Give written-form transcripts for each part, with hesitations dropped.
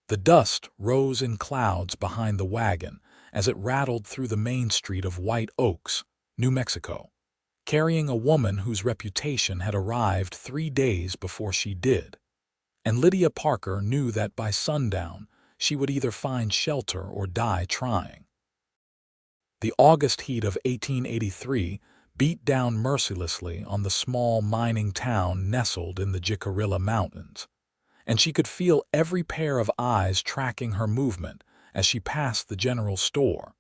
The dust rose in clouds behind the wagon as it rattled through the main street of White Oaks, New Mexico, carrying a woman whose reputation had arrived 3 days before she did. And Lydia Parker knew that by sundown she would either find shelter or die trying. The August heat of 1883 beat down mercilessly on the small mining town nestled in the Jicarilla Mountains, and she could feel every pair of eyes tracking her movement as she passed the general store,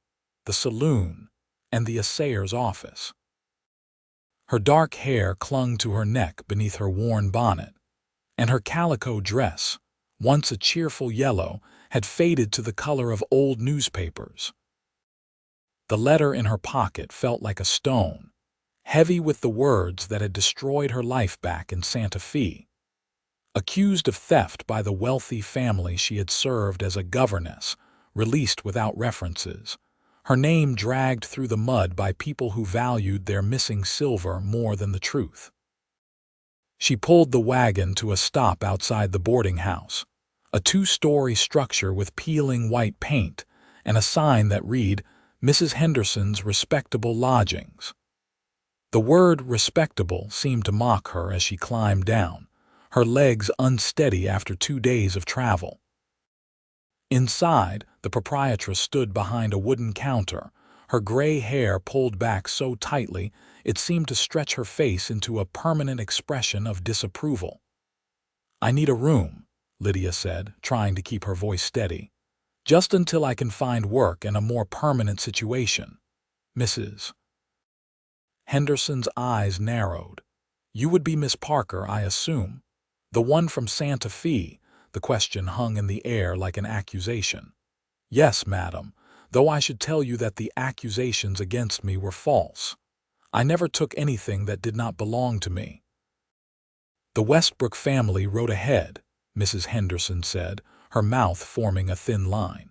the saloon, and the assayer's office. Her dark hair clung to her neck beneath her worn bonnet, and her calico dress, once a cheerful yellow, had faded to the color of old newspapers. The letter in her pocket felt like a stone, heavy with the words that had destroyed her life back in Santa Fe. Accused of theft by the wealthy family she had served as a governess, released without references, her name dragged through the mud by people who valued their missing silver more than the truth. She pulled the wagon to a stop outside the boarding house, a 2-story structure with peeling white paint and a sign that read, "Mrs. Henderson's Respectable Lodgings." The word respectable seemed to mock her as she climbed down, her legs unsteady after 2 days of travel. Inside, the proprietress stood behind a wooden counter, her gray hair pulled back so tightly it seemed to stretch her face into a permanent expression of disapproval. "I need a room," Lydia said, trying to keep her voice steady. "Just until I can find work and a more permanent situation, Mrs." Henderson's eyes narrowed. "You would be Miss Parker, I assume? The one from Santa Fe?" The question hung in the air like an accusation. "Yes, madam, though I should tell you that the accusations against me were false. I never took anything that did not belong to me." "The Westbrook family rode ahead," Mrs. Henderson said, her mouth forming a thin line.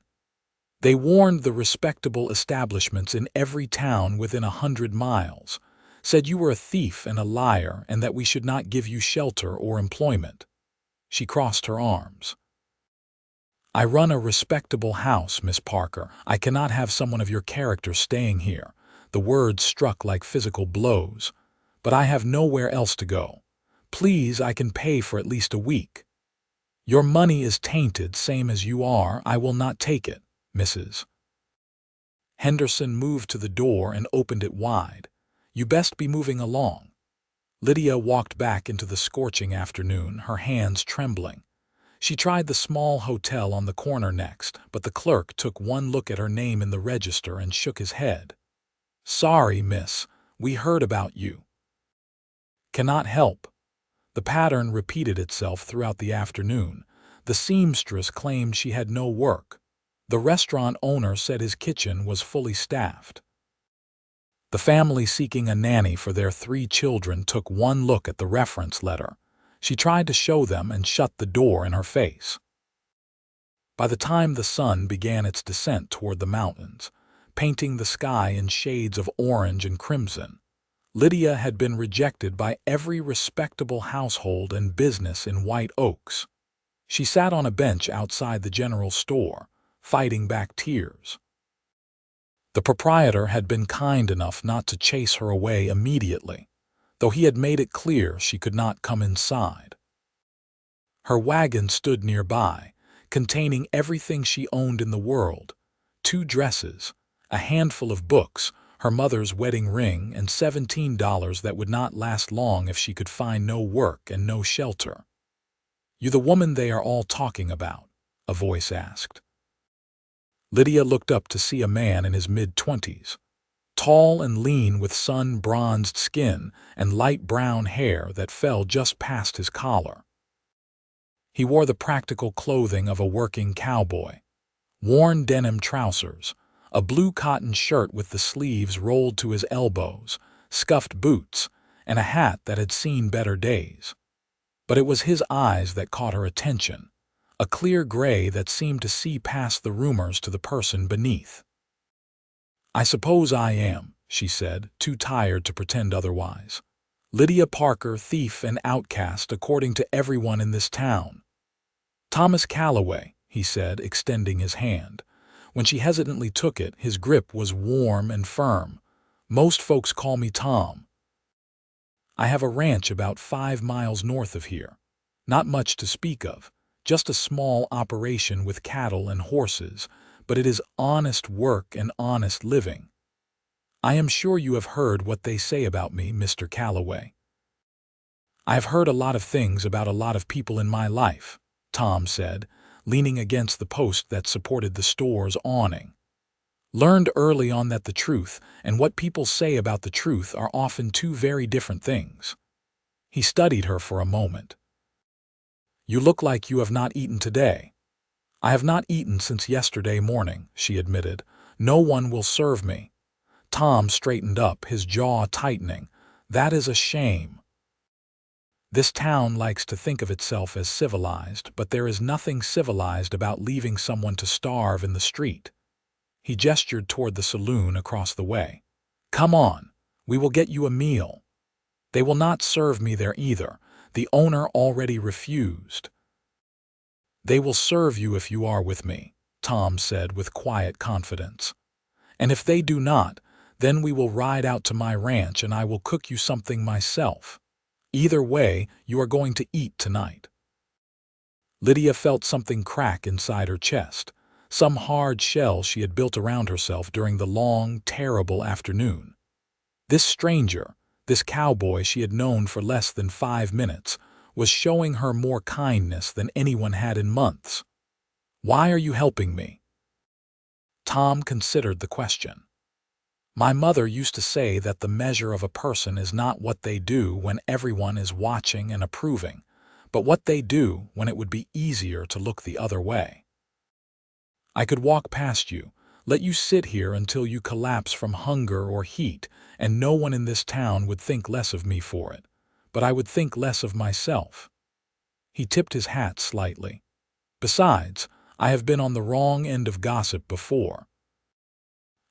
"They warned the respectable establishments in every town within 100 miles, said you were a thief and a liar and that we should not give you shelter or employment." She crossed her arms. "I run a respectable house, Miss Parker. I cannot have someone of your character staying here." The words struck like physical blows. "But I have nowhere else to go. Please, I can pay for at least a week." "Your money is tainted, same as you are. I will not take it, Mrs." Henderson moved to the door and opened it wide. "You best be moving along." Lydia walked back into the scorching afternoon, her hands trembling. She tried the small hotel on the corner next, but the clerk took one look at her name in the register and shook his head. "Sorry, miss, we heard about you." "Cannot help." The pattern repeated itself throughout the afternoon. The seamstress claimed she had no work. The restaurant owner said his kitchen was fully staffed. The family seeking a nanny for their 3 children took one look at the reference letter. She tried to show them and shut the door in her face. By the time the sun began its descent toward the mountains, painting the sky in shades of orange and crimson, Lydia had been rejected by every respectable household and business in White Oaks. She sat on a bench outside the general store, fighting back tears. The proprietor had been kind enough not to chase her away immediately, though he had made it clear she could not come inside. Her wagon stood nearby, containing everything she owned in the world: 2 dresses, a handful of books, her mother's wedding ring, and $17 that would not last long if she could find no work and no shelter. "You the woman they are all talking about?" a voice asked. Lydia looked up to see a man in his mid-20s, tall and lean with sun-bronzed skin and light brown hair that fell just past his collar. He wore the practical clothing of a working cowboy: worn denim trousers, a blue cotton shirt with the sleeves rolled to his elbows, scuffed boots, and a hat that had seen better days. But it was his eyes that caught her attention, a clear gray that seemed to see past the rumors to the person beneath. "I suppose I am," she said, too tired to pretend otherwise. "Lydia Parker, thief and outcast according to everyone in this town." "Thomas Calloway," he said, extending his hand. When she hesitantly took it, his grip was warm and firm. "Most folks call me Tom. I have a ranch about 5 miles north of here. Not much to speak of, just a small operation with cattle and horses, but it is honest work and honest living. I am sure you have heard what they say about me, Mr. Calloway." "I have heard a lot of things about a lot of people in my life," Tom said, leaning against the post that supported the store's awning. "Learned early on that the truth and what people say about the truth are often two very different things." He studied her for a moment. "You look like you have not eaten today." "I have not eaten since yesterday morning," she admitted. "No one will serve me." Tom straightened up, his jaw tightening. "That is a shame. This town likes to think of itself as civilized, but there is nothing civilized about leaving someone to starve in the street." He gestured toward the saloon across the way. "Come on, we will get you a meal." "They will not serve me there either. The owner already refused." "They will serve you if you are with me," Tom said with quiet confidence. "And if they do not, then we will ride out to my ranch and I will cook you something myself. Either way, you are going to eat tonight." Lydia felt something crack inside her chest, some hard shell she had built around herself during the long, terrible afternoon. This stranger, this cowboy she had known for less than 5 minutes, was showing her more kindness than anyone had in months. "Why are you helping me?" Tom considered the question. "My mother used to say that the measure of a person is not what they do when everyone is watching and approving, but what they do when it would be easier to look the other way. I could walk past you, let you sit here until you collapse from hunger or heat, and no one in this town would think less of me for it, but I would think less of myself." He tipped his hat slightly. "Besides, I have been on the wrong end of gossip before.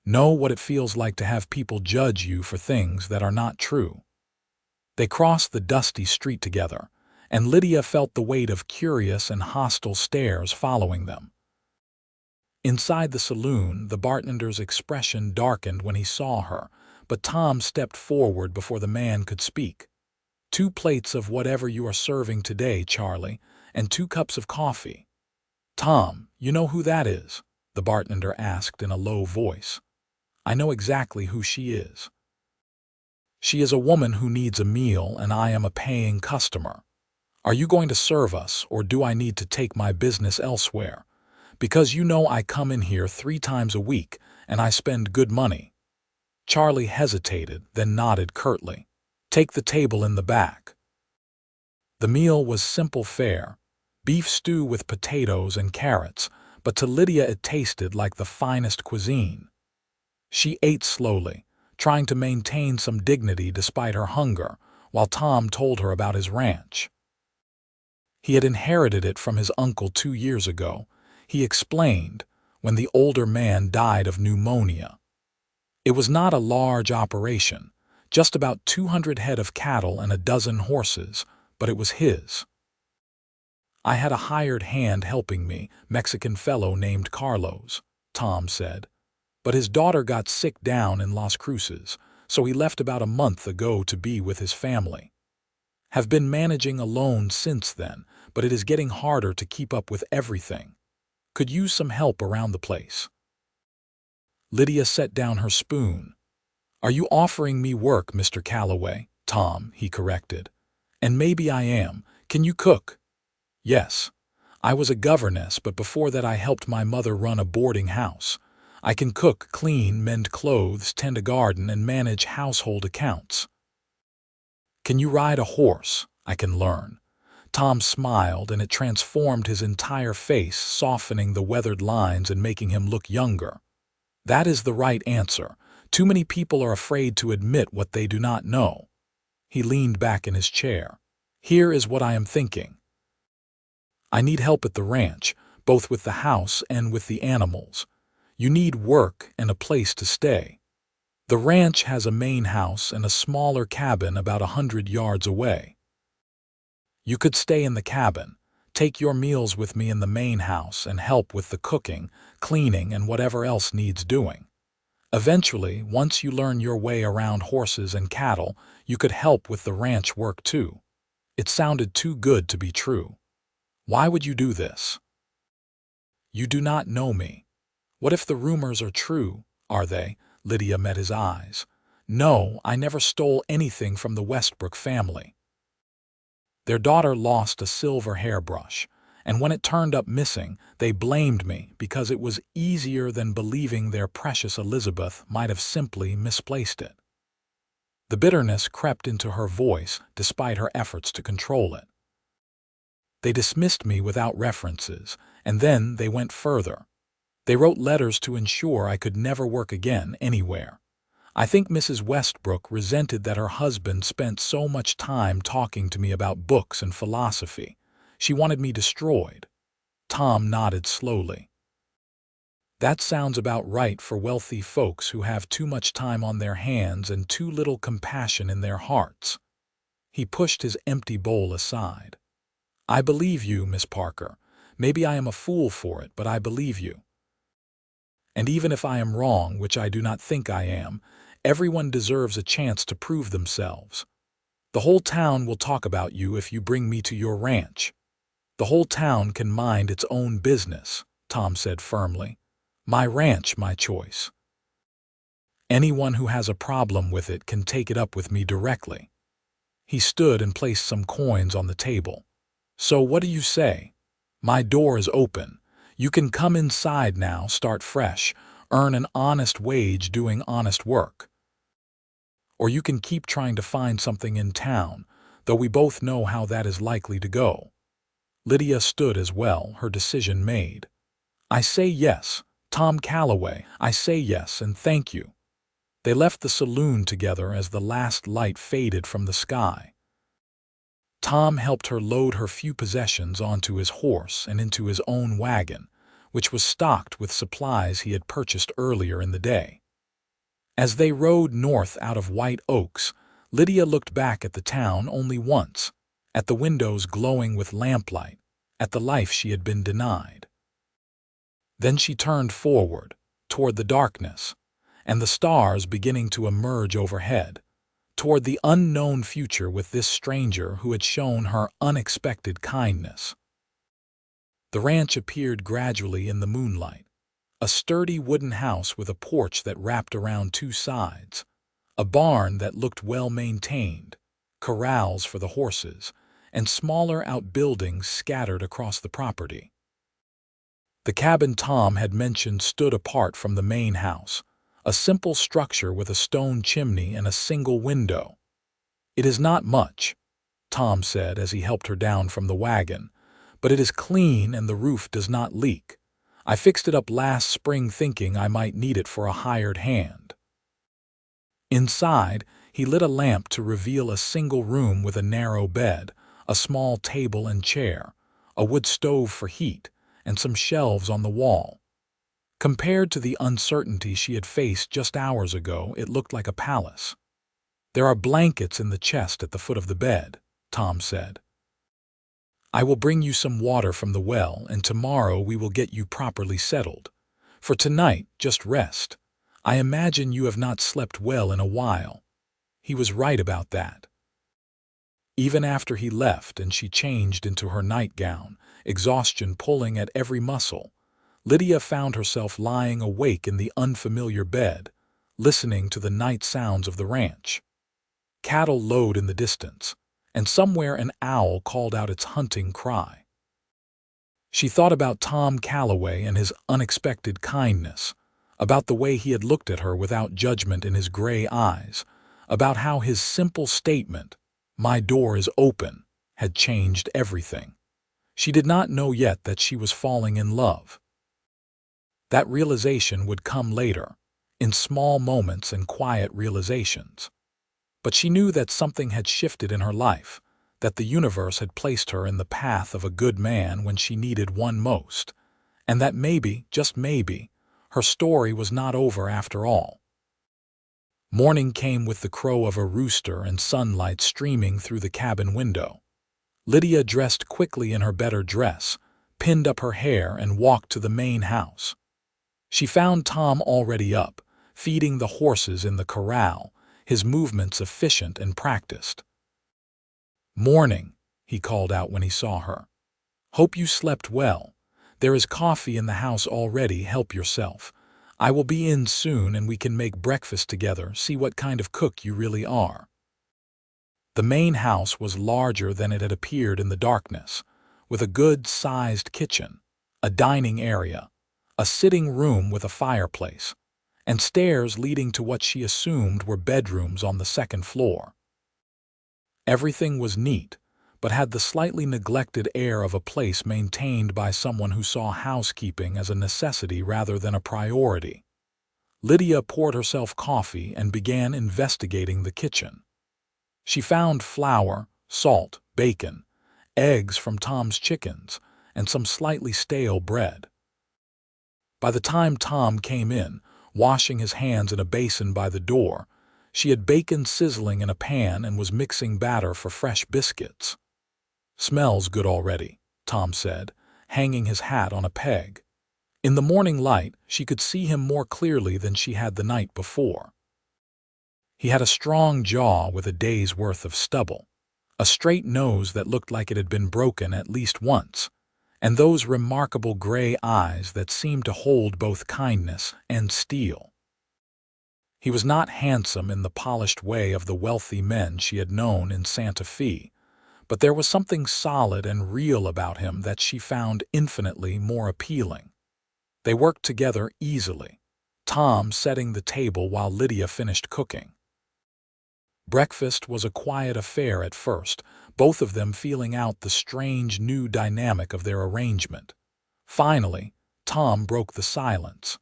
Know what it feels like to have people judge you for things that are not true." They crossed the dusty street together, and Lydia felt the weight of curious and hostile stares following them. Inside the saloon, the bartender's expression darkened when he saw her, but Tom stepped forward before the man could speak. "2 plates of whatever you are serving today, Charlie, and 2 cups of coffee." "Tom, you know who that is?" the bartender asked in a low voice. "I know exactly who she is. She is a woman who needs a meal, and I am a paying customer. Are you going to serve us, or do I need to take my business elsewhere? Because you know I come in here 3 times a week, and I spend good money." Charlie hesitated, then nodded curtly. "Take the table in the back." The meal was simple fare, beef stew with potatoes and carrots, but to Lydia it tasted like the finest cuisine. She ate slowly, trying to maintain some dignity despite her hunger, while Tom told her about his ranch. He had inherited it from his uncle 2 years ago, he explained, when the older man died of pneumonia. It was not a large operation, just about 200 head of cattle and a dozen horses, but it was his. "I had a hired hand helping me, Mexican fellow named Carlos," Tom said. "But his daughter got sick down in Las Cruces, so he left about a month ago to be with his family. Have been managing alone since then, but it is getting harder to keep up with everything. Could use some help around the place." Lydia set down her spoon. "Are you offering me work, Mr. Calloway?" "Tom," he corrected. "And maybe I am. Can you cook?" "Yes. I was a governess, but before that I helped my mother run a boarding house. I can cook, clean, mend clothes, tend a garden, and manage household accounts." "Can you ride a horse?" "I can learn." Tom smiled, and it transformed his entire face, softening the weathered lines and making him look younger. "That is the right answer. Too many people are afraid to admit what they do not know." He leaned back in his chair. "Here is what I am thinking. I need help at the ranch, both with the house and with the animals. You need work and a place to stay. The ranch has a main house and a smaller cabin about 100 yards away. You could stay in the cabin, take your meals with me in the main house and help with the cooking, cleaning, and whatever else needs doing. Eventually, once you learn your way around horses and cattle, you could help with the ranch work too." It sounded too good to be true. "Why would you do this?" "You do not know me." "What if the rumors are true? Are they?" Lydia met his eyes. "No, I never stole anything from the Westbrook family. Their daughter lost a silver hairbrush, and when it turned up missing, they blamed me because it was easier than believing their precious Elizabeth might have simply misplaced it." The bitterness crept into her voice despite her efforts to control it. "They dismissed me without references, and then they went further. They wrote letters to ensure I could never work again anywhere. I think Mrs. Westbrook resented that her husband spent so much time talking to me about books and philosophy. She wanted me destroyed." Tom nodded slowly. "That sounds about right for wealthy folks who have too much time on their hands and too little compassion in their hearts." He pushed his empty bowl aside. "I believe you, Miss Parker. Maybe I am a fool for it, but I believe you. And even if I am wrong, which I do not think I am, everyone deserves a chance to prove themselves. The whole town will talk about you if you bring me to your ranch." "The whole town can mind its own business," Tom said firmly. "My ranch, my choice. Anyone who has a problem with it can take it up with me directly." He stood and placed some coins on the table. "So what do you say? My door is open. You can come inside now, start fresh, earn an honest wage doing honest work. Or you can keep trying to find something in town, though we both know how that is likely to go." Lydia stood as well, her decision made. "I say yes, Tom Calloway, I say yes and thank you." They left the saloon together as the last light faded from the sky. Tom helped her load her few possessions onto his horse and into his own wagon, which was stocked with supplies he had purchased earlier in the day. As they rode north out of White Oaks, Lydia looked back at the town only once, at the windows glowing with lamplight, at the life she had been denied. Then she turned forward, toward the darkness, and the stars beginning to emerge overhead, toward the unknown future with this stranger who had shown her unexpected kindness. The ranch appeared gradually in the moonlight, a sturdy wooden house with a porch that wrapped around two sides, a barn that looked well-maintained, corrals for the horses, and smaller outbuildings scattered across the property. The cabin Tom had mentioned stood apart from the main house, a simple structure with a stone chimney and a single window. "It is not much," Tom said as he helped her down from the wagon, "but it is clean and the roof does not leak. I fixed it up last spring thinking I might need it for a hired hand." Inside, he lit a lamp to reveal a single room with a narrow bed, a small table and chair, a wood stove for heat, and some shelves on the wall. Compared to the uncertainty she had faced just hours ago, it looked like a palace. "There are blankets in the chest at the foot of the bed," Tom said. "I will bring you some water from the well, and tomorrow we will get you properly settled. For tonight, just rest. I imagine you have not slept well in a while." He was right about that. Even after he left and she changed into her nightgown, exhaustion pulling at every muscle, Lydia found herself lying awake in the unfamiliar bed, listening to the night sounds of the ranch. Cattle lowed in the distance, and somewhere an owl called out its hunting cry. She thought about Tom Calloway and his unexpected kindness, about the way he had looked at her without judgment in his gray eyes, about how his simple statement, "My door is open," had changed everything. She did not know yet that she was falling in love. That realization would come later, in small moments and quiet realizations. But she knew that something had shifted in her life, that the universe had placed her in the path of a good man when she needed one most, and that maybe, just maybe, her story was not over after all. Morning came with the crow of a rooster and sunlight streaming through the cabin window. Lydia dressed quickly in her better dress, pinned up her hair, and walked to the main house. She found Tom already up, feeding the horses in the corral, his movements efficient and practiced. "Morning," he called out when he saw her. "Hope you slept well. There is coffee in the house already, help yourself. I will be in soon and we can make breakfast together, see what kind of cook you really are." The main house was larger than it had appeared in the darkness, with a good-sized kitchen, a dining area, a sitting room with a fireplace, and stairs leading to what she assumed were bedrooms on the second floor. Everything was neat, but had the slightly neglected air of a place maintained by someone who saw housekeeping as a necessity rather than a priority. Lydia poured herself coffee and began investigating the kitchen. She found flour, salt, bacon, eggs from Tom's chickens, and some slightly stale bread. By the time Tom came in, washing his hands in a basin by the door, she had bacon sizzling in a pan and was mixing batter for fresh biscuits. "Smells good already," Tom said, hanging his hat on a peg. In the morning light, she could see him more clearly than she had the night before. He had a strong jaw with a day's worth of stubble, a straight nose that looked like it had been broken at least once, and those remarkable gray eyes that seemed to hold both kindness and steel. He was not handsome in the polished way of the wealthy men she had known in Santa Fe, but there was something solid and real about him that she found infinitely more appealing. They worked together easily, Tom setting the table while Lydia finished cooking. Breakfast was a quiet affair at first, both of them feeling out the strange new dynamic of their arrangement. Finally, Tom broke the silence.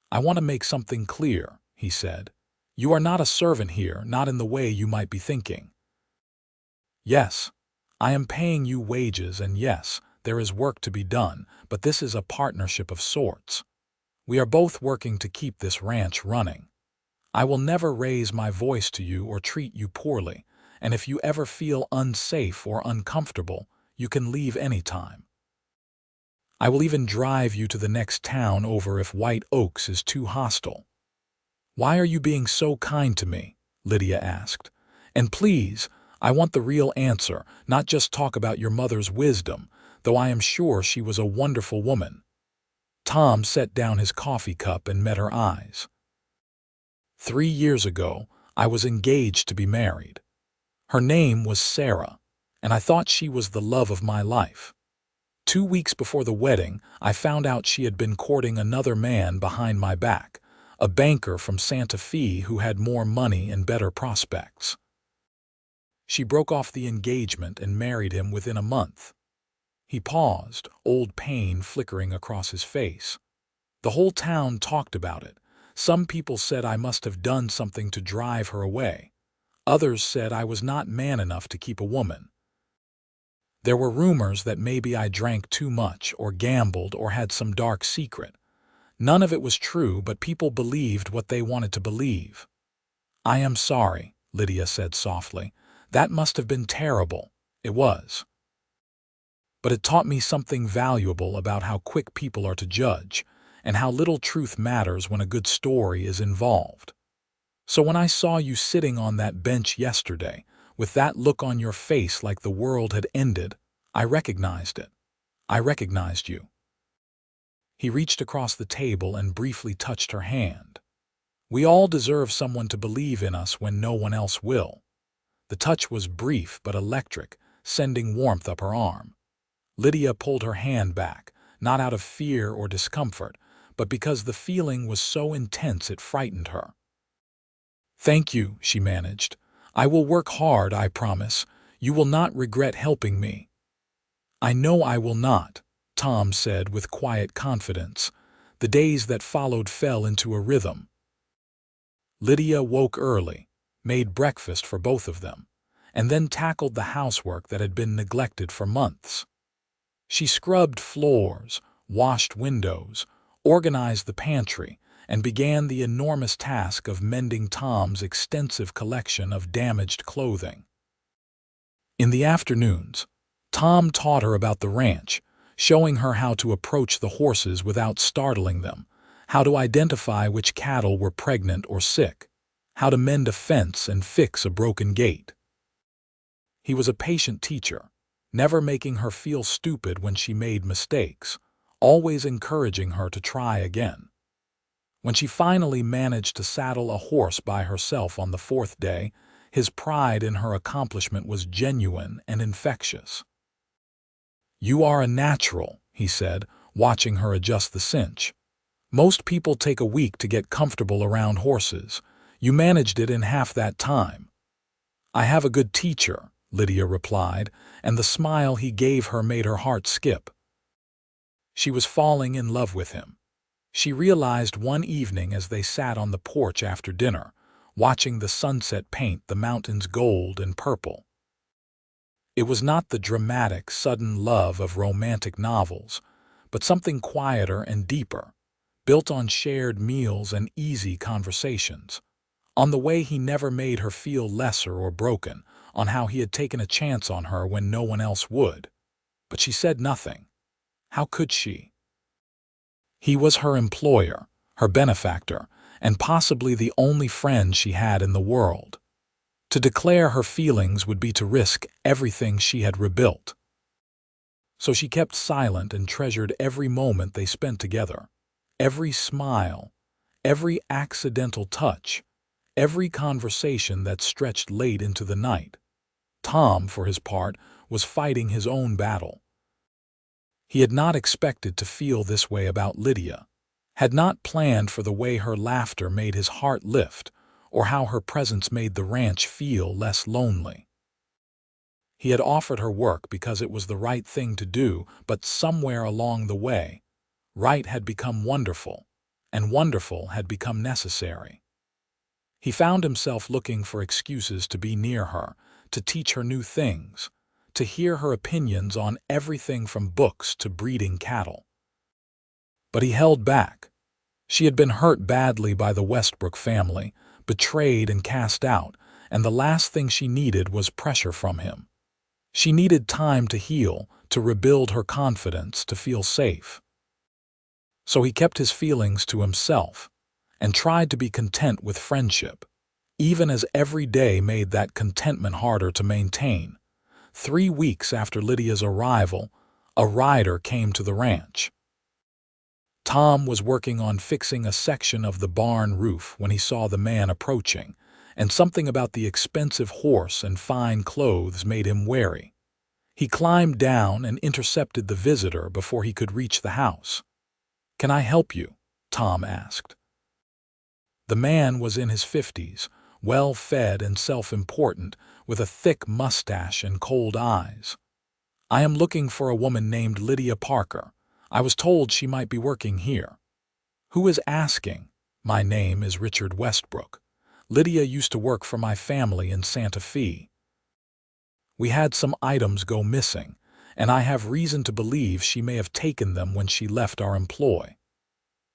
"I want to make something clear," he said. "You are not a servant here, not in the way you might be thinking. Yes, I am paying you wages, and yes, there is work to be done, but this is a partnership of sorts. We are both working to keep this ranch running. I will never raise my voice to you or treat you poorly, and if you ever feel unsafe or uncomfortable, you can leave any time. I will even drive you to the next town over if White Oaks is too hostile." "Why are you being so kind to me?" Lydia asked. "And please, I want the real answer, not just talk about your mother's wisdom, though I am sure she was a wonderful woman." Tom set down his coffee cup and met her eyes. 3 years ago, I was engaged to be married. Her name was Sarah, and I thought she was the love of my life. 2 weeks before the wedding, I found out she had been courting another man behind my back, a banker from Santa Fe who had more money and better prospects. She broke off the engagement and married him within a month. He paused, old pain flickering across his face. The whole town talked about it. Some people said I must have done something to drive her away. Others said I was not man enough to keep a woman. There were rumors that maybe I drank too much or gambled or had some dark secret. None of it was true, but people believed what they wanted to believe. "I am sorry," Lydia said softly. "That must have been terrible." It was. But it taught me something valuable about how quick people are to judge, and how little truth matters when a good story is involved. So when I saw you sitting on that bench yesterday, with that look on your face like the world had ended, I recognized it. I recognized you." He reached across the table and briefly touched her hand. "We all deserve someone to believe in us when no one else will." The touch was brief but electric, sending warmth up her arm. Lydia pulled her hand back, not out of fear or discomfort, but because the feeling was so intense it frightened her. "Thank you," she managed. "I will work hard, I promise. You will not regret helping me." "I know I will not," Tom said with quiet confidence. The days that followed fell into a rhythm. Lydia woke early, made breakfast for both of them, and then tackled the housework that had been neglected for months. She scrubbed floors, washed windows, organized the pantry, and began the enormous task of mending Tom's extensive collection of damaged clothing. In the afternoons, Tom taught her about the ranch, showing her how to approach the horses without startling them, how to identify which cattle were pregnant or sick, how to mend a fence and fix a broken gate. He was a patient teacher, never making her feel stupid when she made mistakes, always encouraging her to try again. When she finally managed to saddle a horse by herself on the fourth day, his pride in her accomplishment was genuine and infectious. "You are a natural," he said, watching her adjust the cinch. "Most people take a week to get comfortable around horses. You managed it in half that time." "I have a good teacher," Lydia replied, and the smile he gave her made her heart skip. She was falling in love with him. She realized one evening as they sat on the porch after dinner, watching the sunset paint the mountains gold and purple. It was not the dramatic, sudden love of romantic novels, but something quieter and deeper, built on shared meals and easy conversations, on the way he never made her feel lesser or broken, on how he had taken a chance on her when no one else would. But she said nothing. How could she? He was her employer, her benefactor, and possibly the only friend she had in the world. To declare her feelings would be to risk everything she had rebuilt. So she kept silent and treasured every moment they spent together, every smile, every accidental touch, every conversation that stretched late into the night. Tom, for his part, was fighting his own battle. He had not expected to feel this way about Lydia, had not planned for the way her laughter made his heart lift, or how her presence made the ranch feel less lonely. He had offered her work because it was the right thing to do, but somewhere along the way, right had become wonderful, and wonderful had become necessary. He found himself looking for excuses to be near her, to teach her new things, to hear her opinions on everything from books to breeding cattle. But he held back. She had been hurt badly by the Westbrook family, betrayed and cast out, and the last thing she needed was pressure from him. She needed time to heal, to rebuild her confidence, to feel safe. So he kept his feelings to himself, and tried to be content with friendship, even as every day made that contentment harder to maintain. 3 weeks after Lydia's arrival, a rider came to the ranch. Tom was working on fixing a section of the barn roof when he saw the man approaching, and something about the expensive horse and fine clothes made him wary. He climbed down and intercepted the visitor before he could reach the house. "Can I help you?" Tom asked. The man was in his 50s, well-fed and self-important, with a thick mustache and cold eyes. "I am looking for a woman named Lydia Parker. I was told she might be working here." "Who is asking?" "My name is Richard Westbrook. Lydia used to work for my family in Santa Fe. We had some items go missing, and I have reason to believe she may have taken them when she left our employ."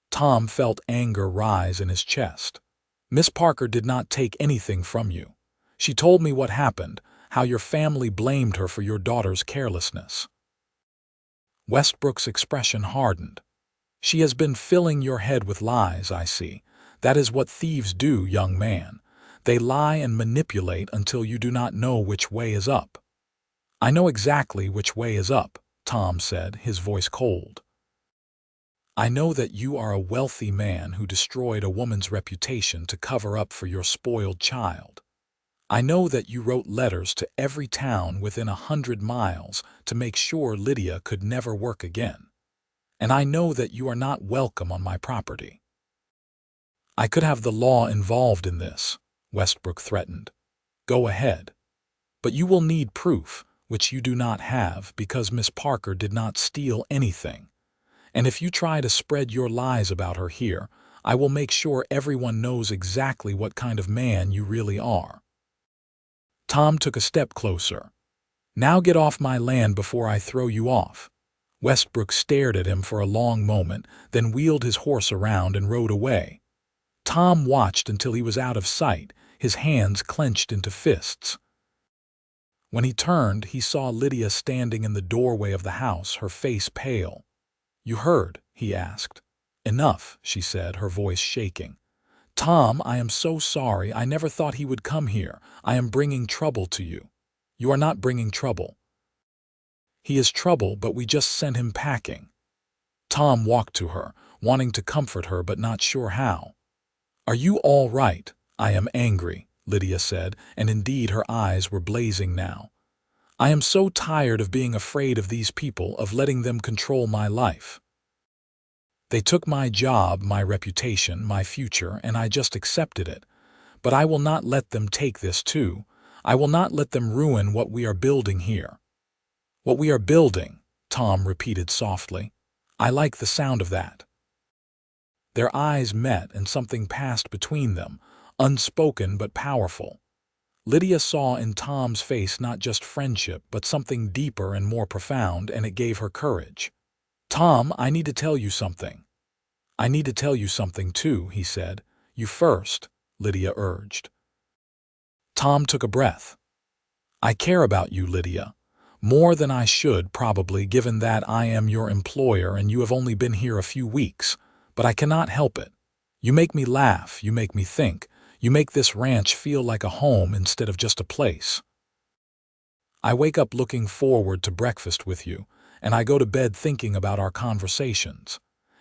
Tom felt anger rise in his chest. "Miss Parker did not take anything from you. She told me what happened, how your family blamed her for your daughter's carelessness." Westbrook's expression hardened. "She has been filling your head with lies, I see. That is what thieves do, young man. They lie and manipulate until you do not know which way is up." "I know exactly which way is up," Tom said, his voice cold. "I know that you are a wealthy man who destroyed a woman's reputation to cover up for your spoiled child. I know that you wrote letters to every town within 100 miles to make sure Lydia could never work again. And I know that you are not welcome on my property." "I could have the law involved in this," Westbrook threatened. "Go ahead. But you will need proof, which you do not have because Miss Parker did not steal anything. And if you try to spread your lies about her here, I will make sure everyone knows exactly what kind of man you really are." Tom took a step closer. "Now get off my land before I throw you off." Westbrook stared at him for a long moment, then wheeled his horse around and rode away. Tom watched until he was out of sight, his hands clenched into fists. When he turned, he saw Lydia standing in the doorway of the house, her face pale. "You heard?" he asked. "Enough," she said, her voice shaking. "Tom, I am so sorry. I never thought he would come here. I am bringing trouble to you." "You are not bringing trouble." "He is trouble, but we just sent him packing." Tom walked to her, wanting to comfort her but not sure how. "Are you all right?" "I am angry," Lydia said, and indeed her eyes were blazing now. "I am so tired of being afraid of these people, of letting them control my life. They took my job, my reputation, my future, and I just accepted it. But I will not let them take this too. I will not let them ruin what we are building here." "What we are building," Tom repeated softly. "I like the sound of that." Their eyes met and something passed between them, unspoken but powerful. Lydia saw in Tom's face not just friendship but something deeper and more profound, and it gave her courage. "Tom, I need to tell you something." "I need to tell you something too," he said. "You first," Lydia urged. Tom took a breath. "I care about you, Lydia. More than I should, probably, given that I am your employer and you have only been here a few weeks. But I cannot help it. You make me laugh, you make me think. You make this ranch feel like a home instead of just a place. I wake up looking forward to breakfast with you, and I go to bed thinking about our conversations.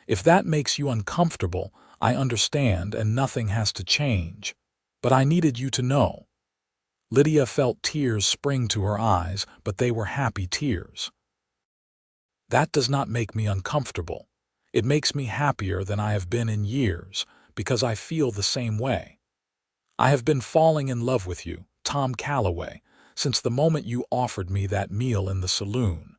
If that makes you uncomfortable, I understand and nothing has to change. But I needed you to know." Lydia felt tears spring to her eyes, but they were happy tears. "That does not make me uncomfortable. It makes me happier than I have been in years, because I feel the same way. I have been falling in love with you, Tom Calloway, since the moment you offered me that meal in the saloon.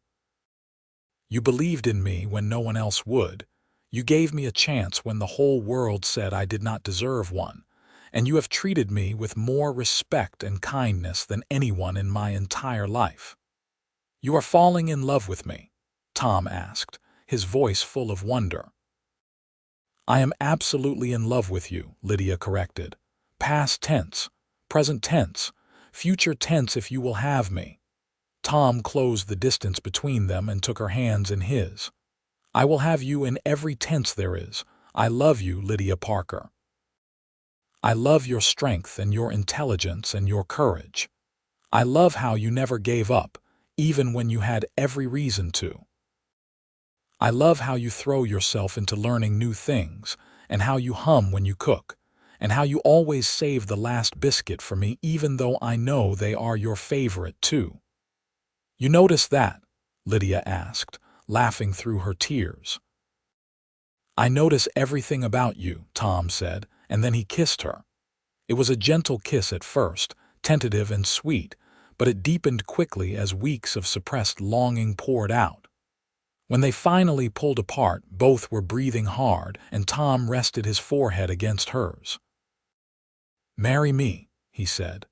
You believed in me when no one else would. You gave me a chance when the whole world said I did not deserve one, and you have treated me with more respect and kindness than anyone in my entire life." "You are falling in love with me?" Tom asked, his voice full of wonder. "I am absolutely in love with you," Lydia corrected. "Past tense, present tense, future tense if you will have me." Tom closed the distance between them and took her hands in his. "I will have you in every tense there is. I love you, Lydia Parker. I love your strength and your intelligence and your courage. I love how you never gave up, even when you had every reason to. I love how you throw yourself into learning new things, and how you hum when you cook, and how you always save the last biscuit for me even though I know they are your favorite too." "You notice that?" Lydia asked, laughing through her tears. "I notice everything about you," Tom said, and then he kissed her. It was a gentle kiss at first, tentative and sweet, but it deepened quickly as weeks of suppressed longing poured out. When they finally pulled apart, both were breathing hard, and Tom rested his forehead against hers. "Marry me," he said.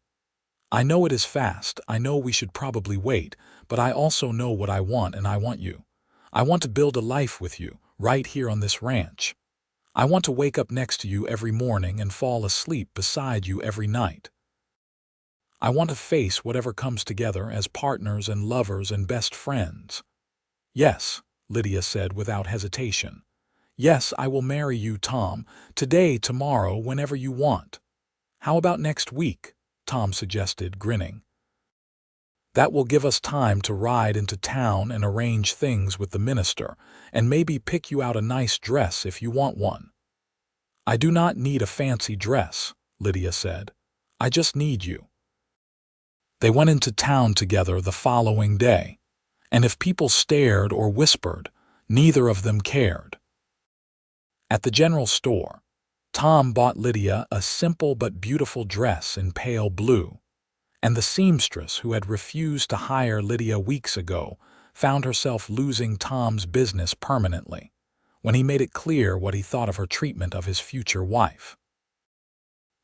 "I know it is fast, I know we should probably wait, but I also know what I want, and I want you. I want to build a life with you, right here on this ranch. I want to wake up next to you every morning and fall asleep beside you every night. I want to face whatever comes together as partners and lovers and best friends." "Yes," Lydia said without hesitation. "Yes, I will marry you, Tom, today, tomorrow, whenever you want." "How about next week?" Tom suggested, grinning. "That will give us time to ride into town and arrange things with the minister, and maybe pick you out a nice dress if you want one." "I do not need a fancy dress," Lydia said. "I just need you." They went into town together the following day, and if people stared or whispered, neither of them cared. At the general store, Tom bought Lydia a simple but beautiful dress in pale blue, and the seamstress who had refused to hire Lydia weeks ago found herself losing Tom's business permanently when he made it clear what he thought of her treatment of his future wife.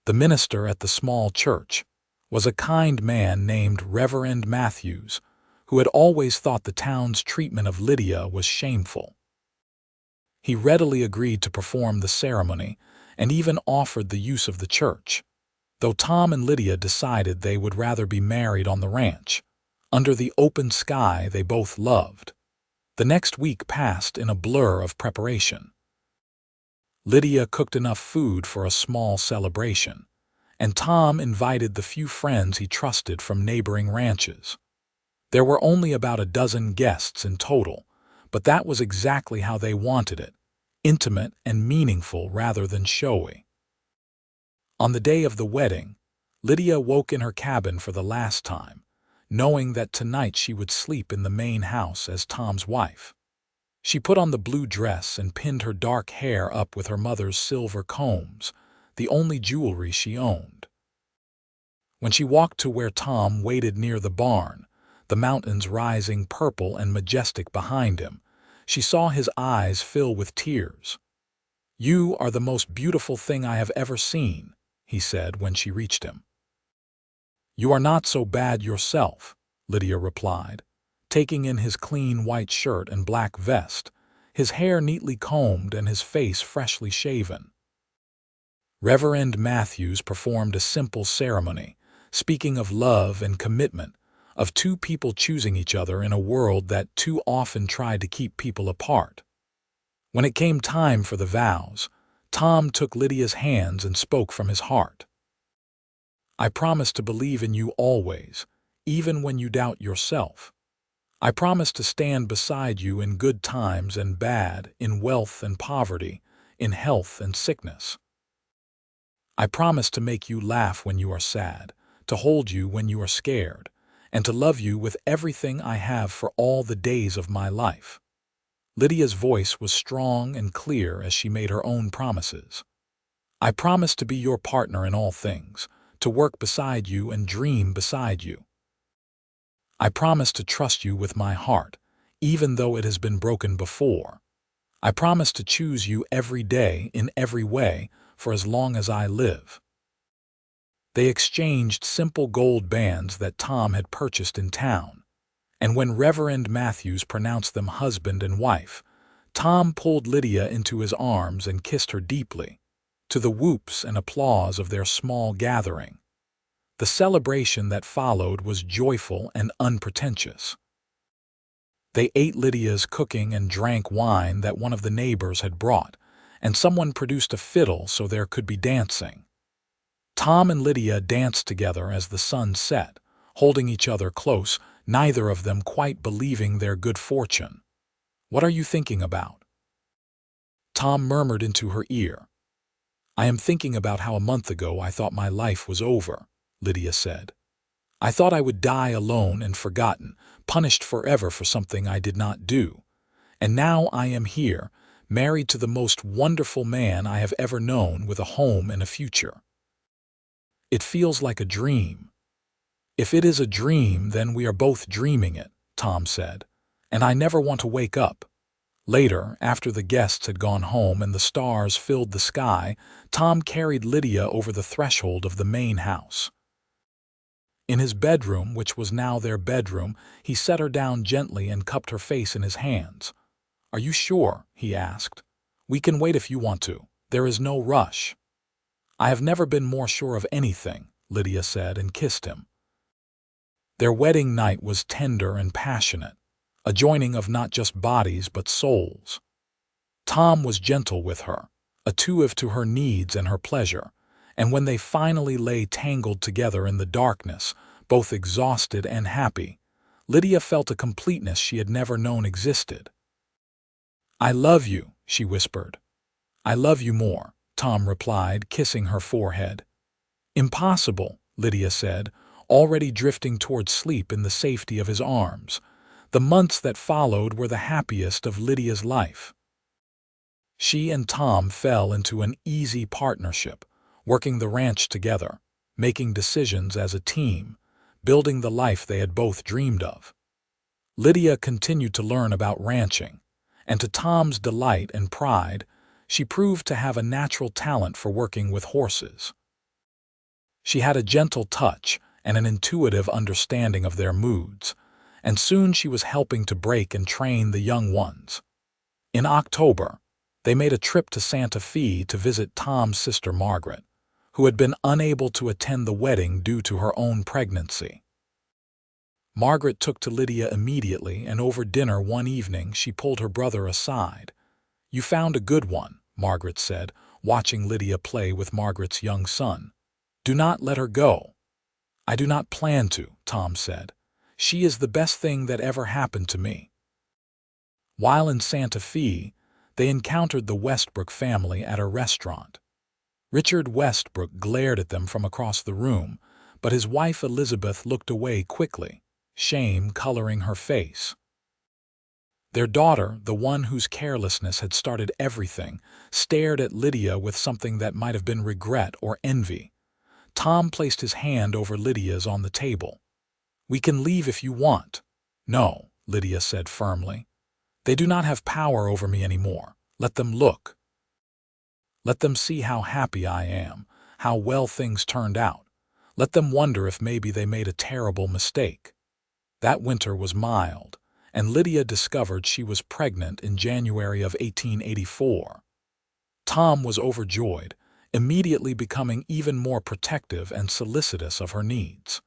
The minister at the small church was a kind man named Reverend Matthews, who had always thought the town's treatment of Lydia was shameful. He readily agreed to perform the ceremony and even offered the use of the church, though Tom and Lydia decided they would rather be married on the ranch. under the open sky they both loved. The next week passed in a blur of preparation. Lydia cooked enough food for a small celebration, and Tom invited the few friends he trusted from neighboring ranches. There were only about a dozen guests in total, but that was exactly how they wanted it, intimate and meaningful rather than showy. On the day of the wedding, Lydia woke in her cabin for the last time, knowing that tonight she would sleep in the main house as Tom's wife. She put on the blue dress and pinned her dark hair up with her mother's silver combs, the only jewelry she owned. When she walked to where Tom waited near the barn, the mountains rising purple and majestic behind him, she saw his eyes fill with tears. "You are the most beautiful thing I have ever seen," he said when she reached him. "You are not so bad yourself," Lydia replied, taking in his clean white shirt and black vest, his hair neatly combed and his face freshly shaven. Reverend Matthews performed a simple ceremony, speaking of love and commitment, of two people choosing each other in a world that too often tried to keep people apart. When it came time for the vows, Tom took Lydia's hands and spoke from his heart. "I promise to believe in you always, even when you doubt yourself. I promise to stand beside you in good times and bad, in wealth and poverty, in health and sickness. I promise to make you laugh when you are sad, to hold you when you are scared, and to love you with everything I have for all the days of my life." Lydia's voice was strong and clear as she made her own promises. "I promise to be your partner in all things, to work beside you and dream beside you. I promise to trust you with my heart, even though it has been broken before. I promise to choose you every day in every way for as long as I live." They exchanged simple gold bands that Tom had purchased in town, and when Reverend Matthews pronounced them husband and wife, Tom pulled Lydia into his arms and kissed her deeply, to the whoops and applause of their small gathering. The celebration that followed was joyful and unpretentious. They ate Lydia's cooking and drank wine that one of the neighbors had brought, and someone produced a fiddle so there could be dancing. Tom and Lydia danced together as the sun set, holding each other close, neither of them quite believing their good fortune. "What are you thinking about?" Tom murmured into her ear. "I am thinking about how a month ago I thought my life was over," Lydia said. "I thought I would die alone and forgotten, punished forever for something I did not do. And now I am here, married to the most wonderful man I have ever known, with a home and a future. It feels like a dream." "If it is a dream, then we are both dreaming it," Tom said, "and I never want to wake up." Later, after the guests had gone home and the stars filled the sky, Tom carried Lydia over the threshold of the main house. In his bedroom, which was now their bedroom, he set her down gently and cupped her face in his hands. "Are you sure?" he asked. "We can wait if you want to. There is no rush." "I have never been more sure of anything," Lydia said and kissed him. Their wedding night was tender and passionate, a joining of not just bodies but souls. Tom was gentle with her, attentive to her needs and her pleasure, and when they finally lay tangled together in the darkness, both exhausted and happy, Lydia felt a completeness she had never known existed. "I love you," she whispered. "I love you more," Tom replied, kissing her forehead. "Impossible," Lydia said, already drifting toward sleep in the safety of his arms. The months that followed were the happiest of Lydia's life. She and Tom fell into an easy partnership, working the ranch together, making decisions as a team, building the life they had both dreamed of. Lydia continued to learn about ranching, and to Tom's delight and pride, she proved to have a natural talent for working with horses. She had a gentle touch and an intuitive understanding of their moods, and soon she was helping to break and train the young ones. In October, they made a trip to Santa Fe to visit Tom's sister Margaret, who had been unable to attend the wedding due to her own pregnancy. Margaret took to Lydia immediately, and over dinner one evening she pulled her brother aside. "You found a good one," Margaret said, watching Lydia play with Margaret's young son. "Do not let her go." "I do not plan to," Tom said. "She is the best thing that ever happened to me." While in Santa Fe, they encountered the Westbrook family at a restaurant. Richard Westbrook glared at them from across the room, but his wife Elizabeth looked away quickly, shame coloring her face. Their daughter, the one whose carelessness had started everything, stared at Lydia with something that might have been regret or envy. Tom placed his hand over Lydia's on the table. "We can leave if you want." "No," Lydia said firmly. "They do not have power over me anymore. Let them look. Let them see how happy I am, how well things turned out. Let them wonder if maybe they made a terrible mistake." That winter was mild, and Lydia discovered she was pregnant in January of 1884. Tom was overjoyed, immediately becoming even more protective and solicitous of her needs.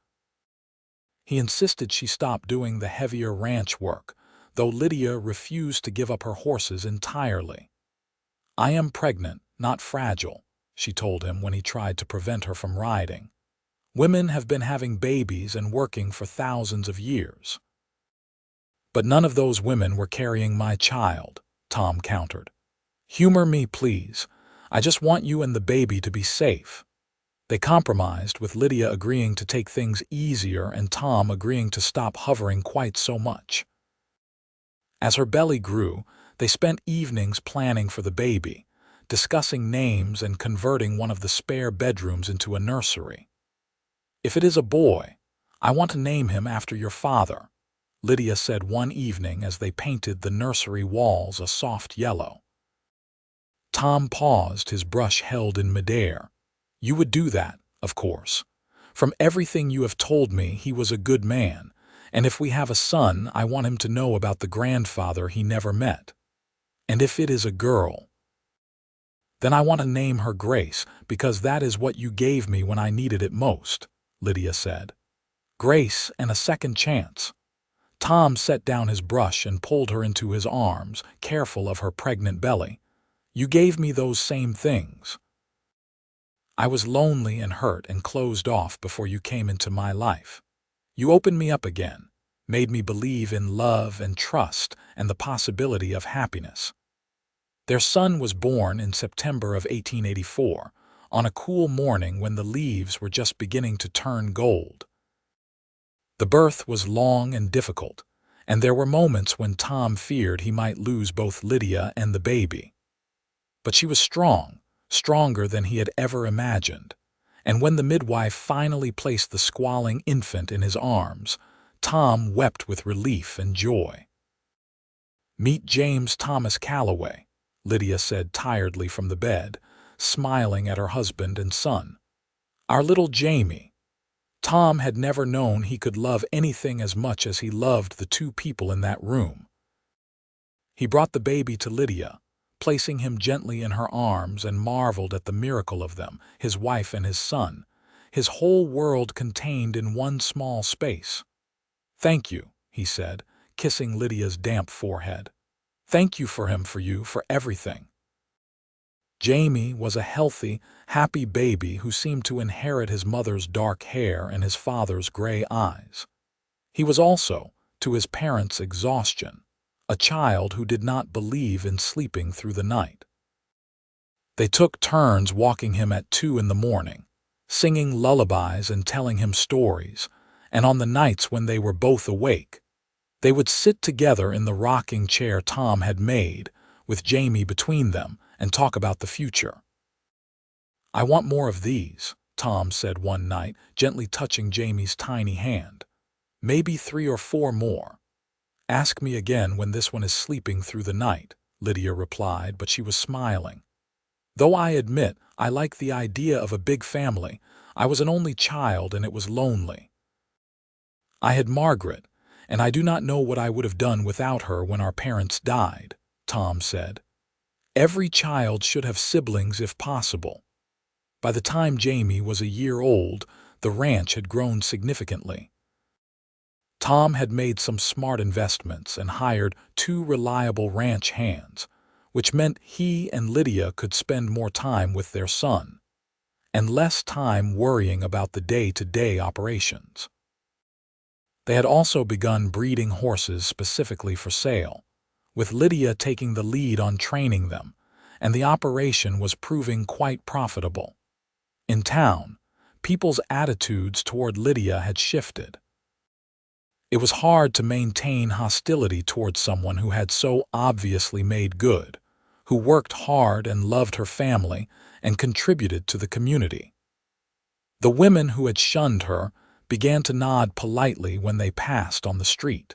He insisted she stop doing the heavier ranch work, though Lydia refused to give up her horses entirely. "I am pregnant, not fragile," she told him when he tried to prevent her from riding. "Women have been having babies and working for thousands of years." "But none of those women were carrying my child," Tom countered. "Humor me, please. I just want you and the baby to be safe." They compromised, with Lydia agreeing to take things easier and Tom agreeing to stop hovering quite so much. As her belly grew, they spent evenings planning for the baby, discussing names and converting one of the spare bedrooms into a nursery. "If it is a boy, I want to name him after your father," Lydia said one evening as they painted the nursery walls a soft yellow. Tom paused, his brush held in midair. "You would do that, of course. From everything you have told me, he was a good man, and if we have a son, I want him to know about the grandfather he never met. And if it is a girl, then I want to name her Grace, because that is what you gave me when I needed it most," Lydia said. "Grace and a second chance." Tom set down his brush and pulled her into his arms, careful of her pregnant belly. "You gave me those same things. I was lonely and hurt and closed off before you came into my life. You opened me up again, made me believe in love and trust and the possibility of happiness." Their son was born in September of 1884, on a cool morning when the leaves were just beginning to turn gold. The birth was long and difficult, and there were moments when Tom feared he might lose both Lydia and the baby. But she was strong, stronger than he had ever imagined, and when the midwife finally placed the squalling infant in his arms, Tom wept with relief and joy. "Meet James Thomas Calloway," Lydia said tiredly from the bed, smiling at her husband and son. "Our little Jamie." Tom had never known he could love anything as much as he loved the two people in that room. He brought the baby to Lydia, placing him gently in her arms, and marveled at the miracle of them, his wife and his son, his whole world contained in one small space. "Thank you," he said, kissing Lydia's damp forehead. "Thank you for him, for everything." Jamie was a healthy, happy baby who seemed to inherit his mother's dark hair and his father's gray eyes. He was also, to his parents' exhaustion, a child who did not believe in sleeping through the night. They took turns walking him at 2 in the morning, singing lullabies and telling him stories, and on the nights when they were both awake, they would sit together in the rocking chair Tom had made, with Jamie between them, and talk about the future. "I want more of these," Tom said one night, gently touching Jamie's tiny hand. "Maybe 3 or 4 more." "Ask me again when this one is sleeping through the night," Lydia replied, but she was smiling. "Though I admit I like the idea of a big family, I was an only child and it was lonely. I had Margaret, and I do not know what I would have done without her when our parents died," Tom said. "Every child should have siblings if possible." By the time Jamie was a year old, the ranch had grown significantly. Tom had made some smart investments and hired 2 reliable ranch hands, which meant he and Lydia could spend more time with their son, and less time worrying about the day-to-day operations. They had also begun breeding horses specifically for sale, with Lydia taking the lead on training them, and the operation was proving quite profitable. In town, people's attitudes toward Lydia had shifted. It was hard to maintain hostility towards someone who had so obviously made good, who worked hard and loved her family and contributed to the community. The women who had shunned her began to nod politely when they passed on the street.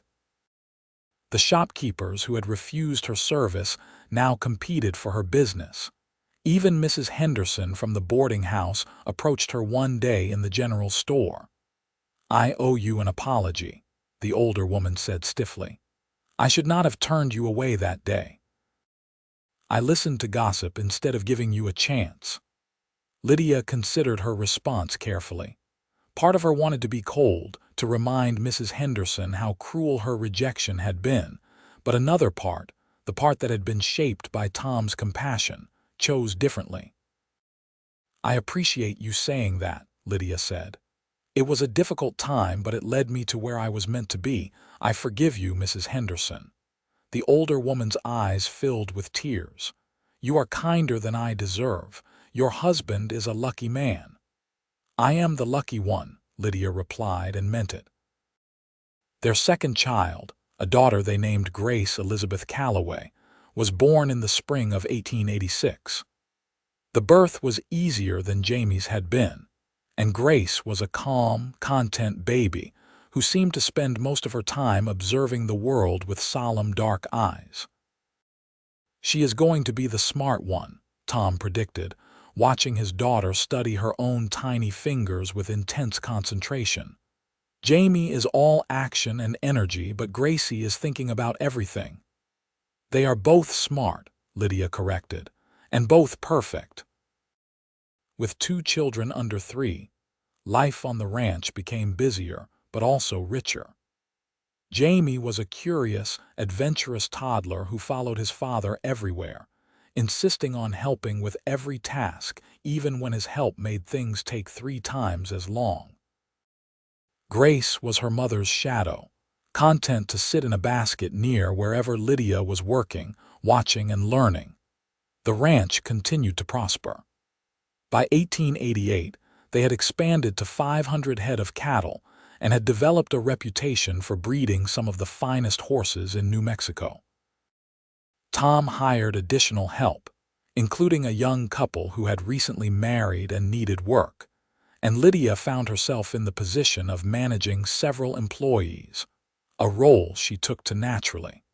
The shopkeepers who had refused her service now competed for her business. Even Mrs. Henderson from the boarding house approached her one day in the general store. "I owe you an apology," the older woman said stiffly. "I should not have turned you away that day. I listened to gossip instead of giving you a chance." Lydia considered her response carefully. Part of her wanted to be cold, to remind Mrs. Henderson how cruel her rejection had been, but another part, the part that had been shaped by Tom's compassion, chose differently. "I appreciate you saying that," Lydia said. "It was a difficult time, but it led me to where I was meant to be. I forgive you, Mrs. Henderson." The older woman's eyes filled with tears. "You are kinder than I deserve. Your husband is a lucky man." "I am the lucky one," Lydia replied, and meant it. Their second child, a daughter they named Grace Elizabeth Calloway, was born in the spring of 1886. The birth was easier than Jamie's had been, and Grace was a calm, content baby who seemed to spend most of her time observing the world with solemn, dark eyes. "She is going to be the smart one," Tom predicted, watching his daughter study her own tiny fingers with intense concentration. "Jamie is all action and energy, but Gracie is thinking about everything." "They are both smart," Lydia corrected, "and both perfect." With 2 children under 3, life on the ranch became busier, but also richer. Jamie was a curious, adventurous toddler who followed his father everywhere, insisting on helping with every task, even when his help made things take 3 times as long. Grace was her mother's shadow, content to sit in a basket near wherever Lydia was working, watching and learning. The ranch continued to prosper. By 1888, they had expanded to 500 head of cattle and had developed a reputation for breeding some of the finest horses in New Mexico. Tom hired additional help, including a young couple who had recently married and needed work, and Lydia found herself in the position of managing several employees, a role she took to naturally.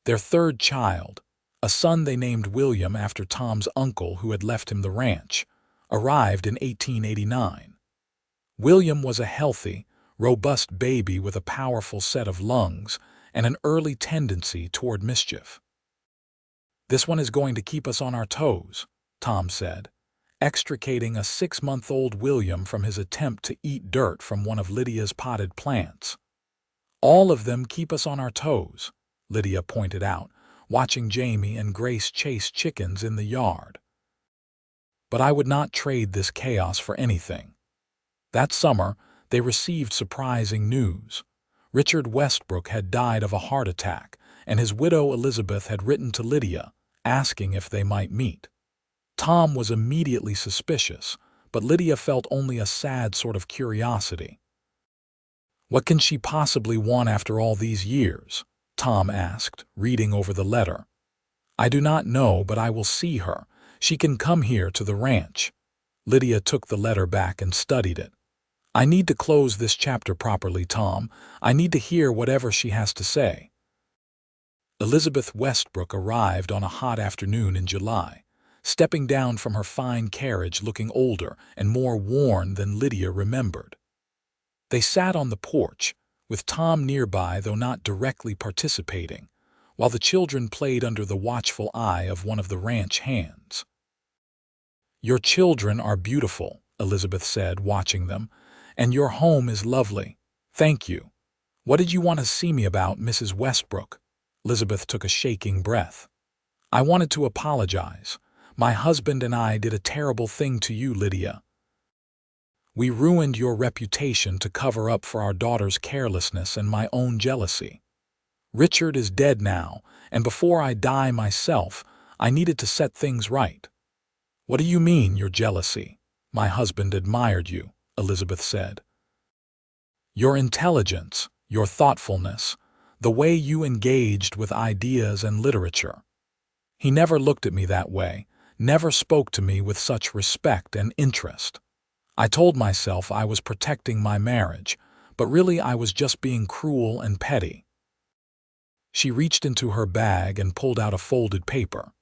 Their third child, a son they named William after Tom's uncle who had left him the ranch, arrived in 1889. William was a healthy, robust baby with a powerful set of lungs and an early tendency toward mischief. "This one is going to keep us on our toes," Tom said, extricating a 6-month-old William from his attempt to eat dirt from one of Lydia's potted plants. "All of them keep us on our toes," Lydia pointed out, watching Jamie and Grace chase chickens in the yard. But I would not trade this chaos for anything. That summer, they received surprising news. Richard Westbrook had died of a heart attack, and his widow Elizabeth had written to Lydia, asking if they might meet. Tom was immediately suspicious, but Lydia felt only a sad sort of curiosity. "What can she possibly want after all these years?" Tom asked, reading over the letter. "I do not know, but I will see her. She can come here to the ranch." Lydia took the letter back and studied it. "I need to close this chapter properly, Tom. I need to hear whatever she has to say." Elizabeth Westbrook arrived on a hot afternoon in July, stepping down from her fine carriage looking older and more worn than Lydia remembered. They sat on the porch, with Tom nearby though not directly participating, while the children played under the watchful eye of one of the ranch hands. "Your children are beautiful," Elizabeth said, watching them, "and your home is lovely. Thank you." What did you want to see me about, Mrs. Westbrook? Elizabeth took a shaking breath. I wanted to apologize. My husband and I did a terrible thing to you, Lydia. We ruined your reputation to cover up for our daughter's carelessness and my own jealousy. Richard is dead now, and before I die myself, I needed to set things right. What do you mean, your jealousy? My husband admired you, Elizabeth said. Your intelligence, your thoughtfulness, the way you engaged with ideas and literature. He never looked at me that way, never spoke to me with such respect and interest. I told myself I was protecting my marriage, but really I was just being cruel and petty. She reached into her bag and pulled out a folded paper.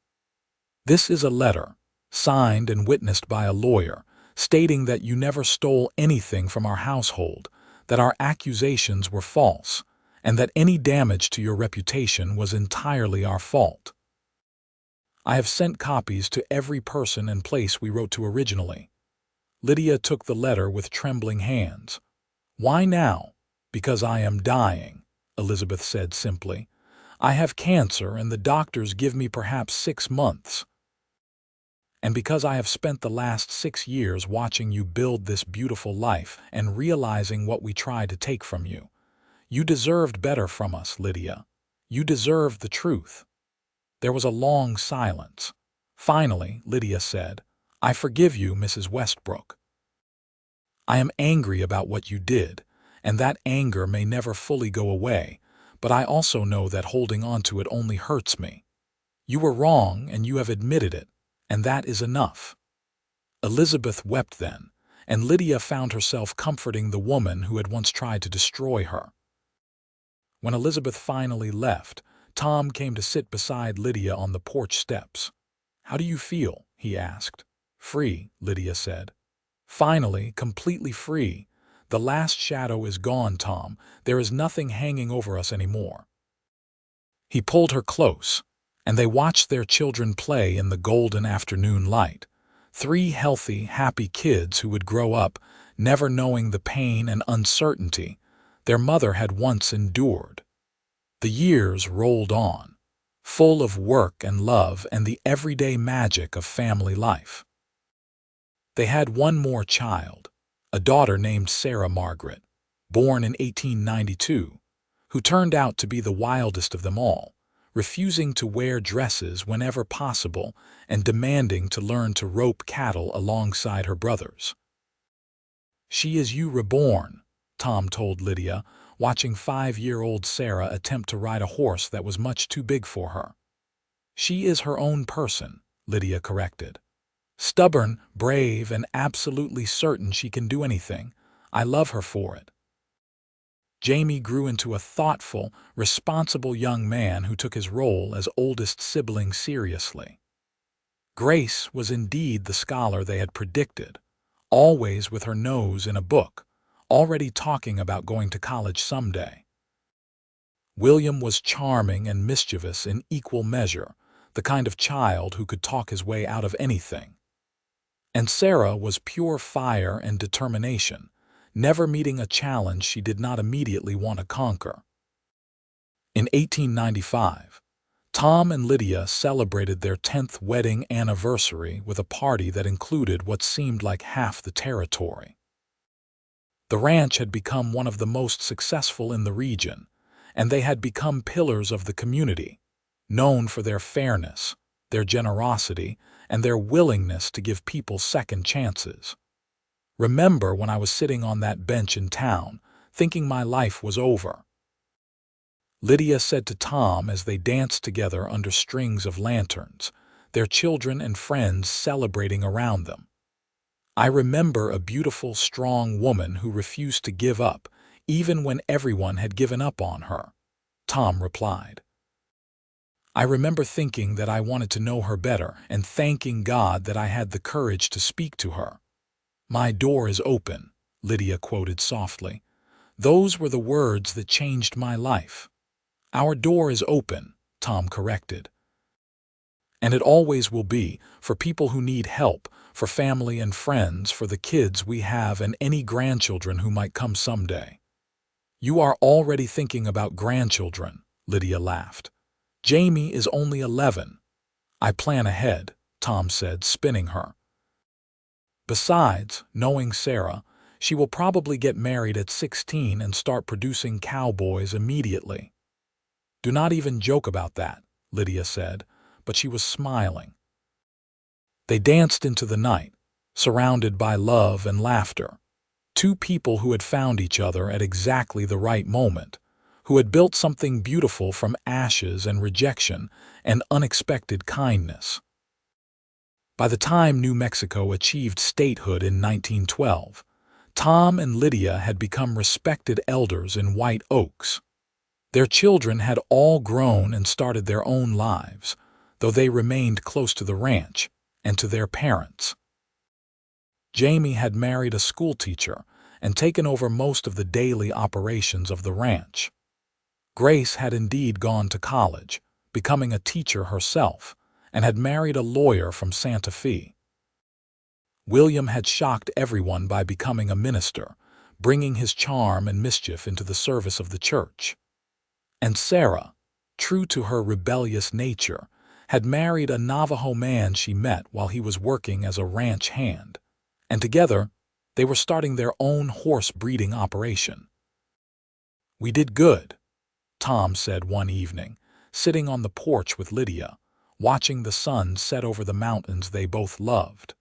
This is a letter, signed and witnessed by a lawyer, stating that you never stole anything from our household, that our accusations were false, and that any damage to your reputation was entirely our fault. I have sent copies to every person and place we wrote to originally. Lydia took the letter with trembling hands. Why now? Because I am dying, Elizabeth said simply. I have cancer and the doctors give me perhaps 6 months. And because I have spent the last 6 years watching you build this beautiful life and realizing what we tried to take from you. You deserved better from us, Lydia. You deserved the truth. There was a long silence. Finally, Lydia said, I forgive you, Mrs. Westbrook. I am angry about what you did, and that anger may never fully go away, but I also know that holding on to it only hurts me. You were wrong, and you have admitted it, and that is enough. Elizabeth wept then, and Lydia found herself comforting the woman who had once tried to destroy her. When Elizabeth finally left, Tom came to sit beside Lydia on the porch steps. How do you feel? He asked. Free, Lydia said. Finally, completely free. The last shadow is gone, Tom. There is nothing hanging over us anymore. He pulled her close, and they watched their children play in the golden afternoon light. 3 healthy, happy kids who would grow up, never knowing the pain and uncertainty their mother had once endured. The years rolled on, full of work and love and the everyday magic of family life. They had one more child, a daughter named Sarah Margaret, born in 1892, who turned out to be the wildest of them all, refusing to wear dresses whenever possible and demanding to learn to rope cattle alongside her brothers. She is you reborn, Tom told Lydia, watching 5-year-old Sarah attempt to ride a horse that was much too big for her. She is her own person, Lydia corrected. Stubborn, brave, and absolutely certain she can do anything. I love her for it. Jamie grew into a thoughtful, responsible young man who took his role as oldest sibling seriously. Grace was indeed the scholar they had predicted, always with her nose in a book, already talking about going to college someday. William was charming and mischievous in equal measure, the kind of child who could talk his way out of anything. And Sarah was pure fire and determination, never meeting a challenge she did not immediately want to conquer. In 1895, Tom and Lydia celebrated their 10th wedding anniversary with a party that included what seemed like half the territory. The ranch had become one of the most successful in the region, and they had become pillars of the community, known for their fairness, their generosity, and their willingness to give people second chances. Remember when I was sitting on that bench in town, thinking my life was over? Lydia said to Tom as they danced together under strings of lanterns, their children and friends celebrating around them. I remember a beautiful, strong woman who refused to give up, even when everyone had given up on her, Tom replied. I remember thinking that I wanted to know her better and thanking God that I had the courage to speak to her. My door is open, Lydia quoted softly. Those were the words that changed my life. Our door is open, Tom corrected. And it always will be, for people who need help, for family and friends, for the kids we have and any grandchildren who might come someday. You are already thinking about grandchildren, Lydia laughed. Jamie is only 11. I plan ahead, Tom said, spinning her. Besides, knowing Sarah, she will probably get married at 16 and start producing cowboys immediately. Do not even joke about that, Lydia said, but she was smiling. They danced into the night, surrounded by love and laughter. Two people who had found each other at exactly the right moment, who had built something beautiful from ashes and rejection and unexpected kindness. By the time New Mexico achieved statehood in 1912, Tom and Lydia had become respected elders in White Oaks. Their children had all grown and started their own lives, though they remained close to the ranch and to their parents. Jamie had married a schoolteacher and taken over most of the daily operations of the ranch. Grace had indeed gone to college, becoming a teacher herself, and had married a lawyer from Santa Fe. William had shocked everyone by becoming a minister, bringing his charm and mischief into the service of the church. And Sarah, true to her rebellious nature, had married a Navajo man she met while he was working as a ranch hand, and together they were starting their own horse breeding operation. "We did good," Tom said one evening, sitting on the porch with Lydia, watching the sun set over the mountains they both loved.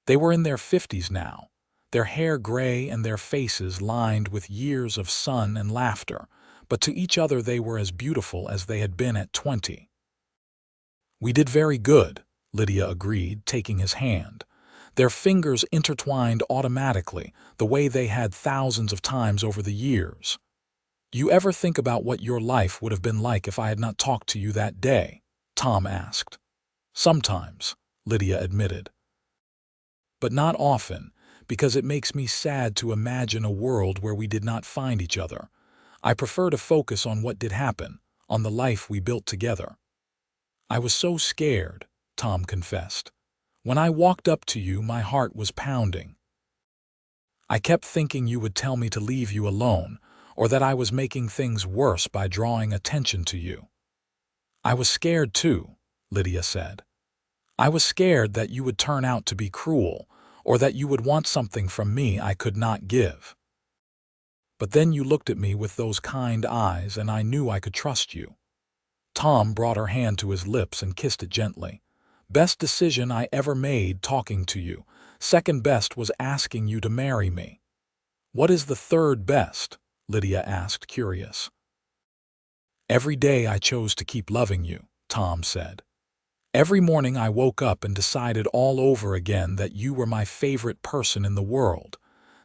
They were in their 50s now, their hair gray and their faces lined with years of sun and laughter, but to each other they were as beautiful as they had been at 20. "We did very good," Lydia agreed, taking his hand. Their fingers intertwined automatically, the way they had thousands of times over the years. "You ever think about what your life would have been like if I had not talked to you that day?" Tom asked. "Sometimes," Lydia admitted. "But not often, because it makes me sad to imagine a world where we did not find each other. I prefer to focus on what did happen, on the life we built together." "I was so scared," Tom confessed. "When I walked up to you, my heart was pounding. I kept thinking you would tell me to leave you alone, or that I was making things worse by drawing attention to you." "I was scared too," Lydia said. "I was scared that you would turn out to be cruel, or that you would want something from me I could not give. But then you looked at me with those kind eyes and I knew I could trust you." Tom brought her hand to his lips and kissed it gently. "Best decision I ever made talking to you. Second best was asking you to marry me." "What is the third best?" Lydia asked, curious. "Every day I chose to keep loving you," Tom said. "Every morning I woke up and decided all over again that you were my favorite person in the world.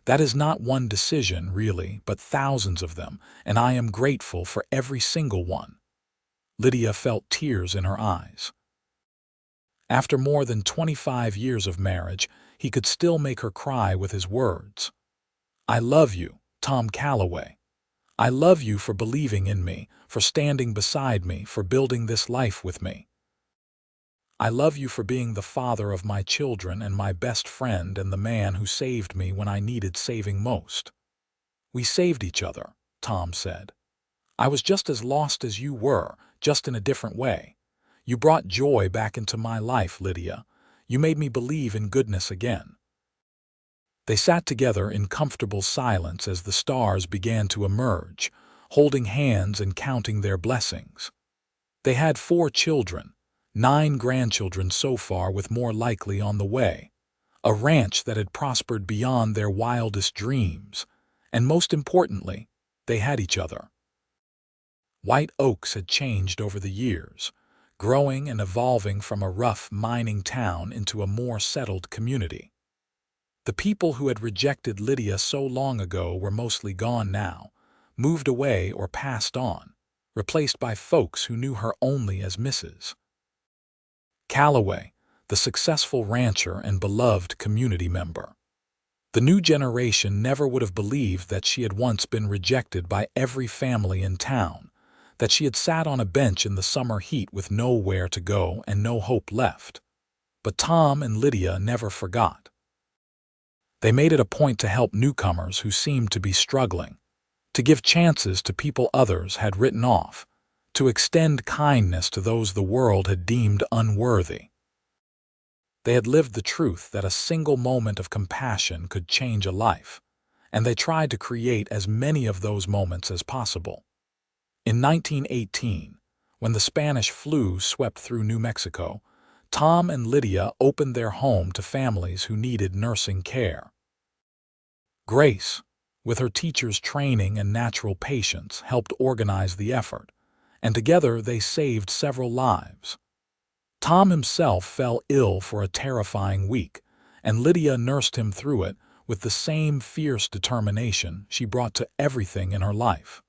That is not one decision, really, but thousands of them, and I am grateful for every single one." Lydia felt tears in her eyes. After more than 25 years of marriage, he could still make her cry with his words. "I love you, Tom Calloway. I love you for believing in me, for standing beside me, for building this life with me. I love you for being the father of my children and my best friend and the man who saved me when I needed saving most." "We saved each other," Tom said. "I was just as lost as you were, just in a different way. You brought joy back into my life, Lydia. You made me believe in goodness again." They sat together in comfortable silence as the stars began to emerge, holding hands and counting their blessings. They had 4 children, 9 grandchildren so far, with more likely on the way, a ranch that had prospered beyond their wildest dreams, and most importantly, they had each other. White Oaks had changed over the years, growing and evolving from a rough mining town into a more settled community. The people who had rejected Lydia so long ago were mostly gone now, moved away or passed on, replaced by folks who knew her only as Mrs. Calloway, the successful rancher and beloved community member. The new generation never would have believed that she had once been rejected by every family in town, that she had sat on a bench in the summer heat with nowhere to go and no hope left. But Tom and Lydia never forgot. They made it a point to help newcomers who seemed to be struggling. to give chances to people others had written off, to extend kindness to those the world had deemed unworthy. They had lived the truth that a single moment of compassion could change a life, and they tried to create as many of those moments as possible. In 1918, when the Spanish flu swept through New Mexico, Tom and Lydia opened their home to families who needed nursing care. Grace, with her teacher's training and natural patience, helped organize the effort, and together they saved several lives. Tom himself fell ill for a terrifying week, and Lydia nursed him through it with the same fierce determination she brought to everything in her life.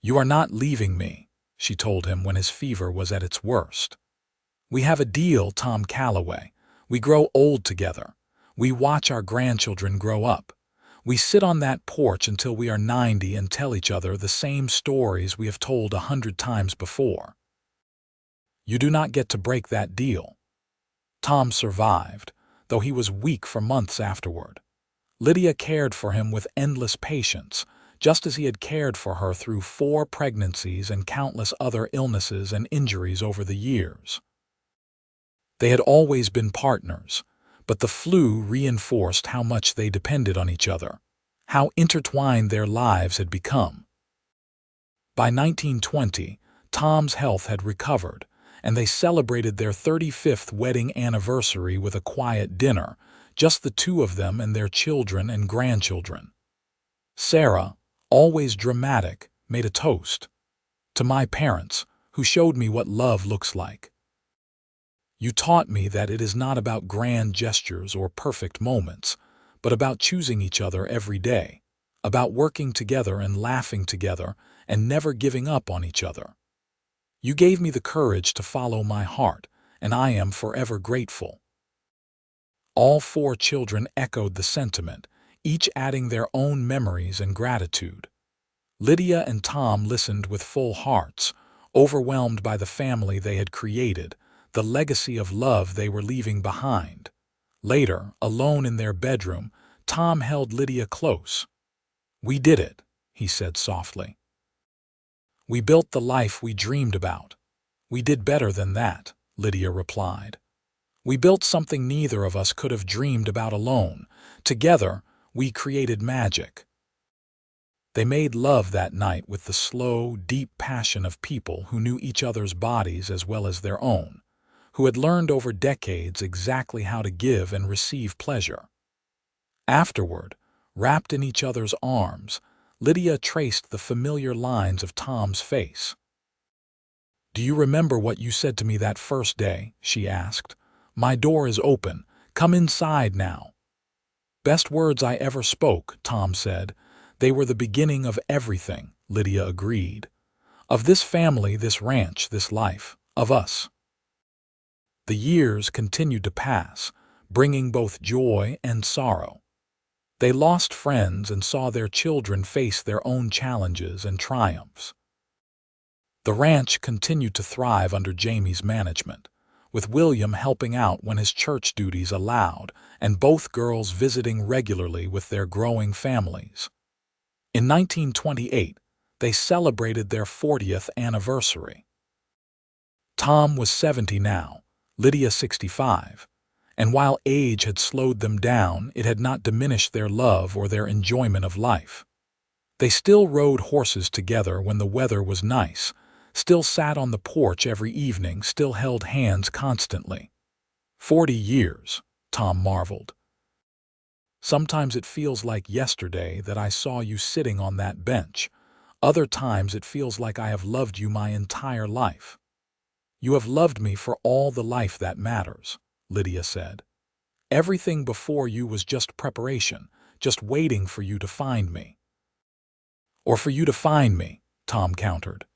"You are not leaving me," she told him when his fever was at its worst. "We have a deal, Tom Calloway. We grow old together. We watch our grandchildren grow up. We sit on that porch until we are 90 and tell each other the same stories we have told 100 times before. You do not get to break that deal." Tom survived, though he was weak for months afterward. Lydia cared for him with endless patience, just as he had cared for her through 4 pregnancies and countless other illnesses and injuries over the years. They had always been partners, but the flu reinforced how much they depended on each other, how intertwined their lives had become. By 1920, Tom's health had recovered, and they celebrated their 35th wedding anniversary with a quiet dinner, just the two of them and their children and grandchildren. Sarah, always dramatic, made a toast. "To my parents, who showed me what love looks like. You taught me that it is not about grand gestures or perfect moments, but about choosing each other every day, about working together and laughing together and never giving up on each other. You gave me the courage to follow my heart, and I am forever grateful." All 4 children echoed the sentiment, each adding their own memories and gratitude. Lydia and Tom listened with full hearts, overwhelmed by the family they had created, the legacy of love they were leaving behind. Later, alone in their bedroom, Tom held Lydia close. "We did it," he said softly. "We built the life we dreamed about." "We did better than that," Lydia replied. "We built something neither of us could have dreamed about alone. Together, we created magic." They made love that night with the slow, deep passion of people who knew each other's bodies as well as their own, who had learned over decades exactly how to give and receive pleasure. Afterward, wrapped in each other's arms, Lydia traced the familiar lines of Tom's face. "Do you remember what you said to me that first day?" she asked. "My door is open. Come inside now." "Best words I ever spoke," Tom said. "They were the beginning of everything," Lydia agreed. "Of this family, this ranch, this life, of us." The years continued to pass, bringing both joy and sorrow. They lost friends and saw their children face their own challenges and triumphs. The ranch continued to thrive under Jamie's management, with William helping out when his church duties allowed, and both girls visiting regularly with their growing families. In 1928, they celebrated their 40th anniversary. Tom was 70 now, Lydia 65, and while age had slowed them down, it had not diminished their love or their enjoyment of life. They still rode horses together when the weather was nice, still sat on the porch every evening, still held hands constantly. 40 years, Tom marveled. "Sometimes it feels like yesterday that I saw you sitting on that bench. Other times it feels like I have loved you my entire life." "You have loved me for all the life that matters," Lydia said. "Everything before you was just preparation, just waiting for you to find me." "Or for you to find me," Tom countered.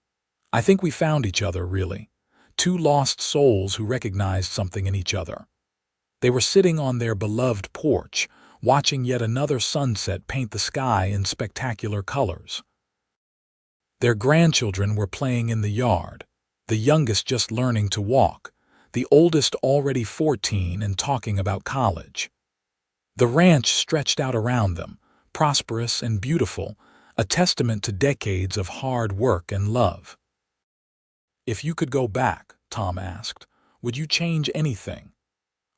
"I think we found each other, really. 2 lost souls who recognized something in each other." They were sitting on their beloved porch, watching yet another sunset paint the sky in spectacular colors. Their grandchildren were playing in the yard, the youngest just learning to walk, the oldest already 14 and talking about college. The ranch stretched out around them, prosperous and beautiful, a testament to decades of hard work and love. "If you could go back," Tom asked, "would you change anything?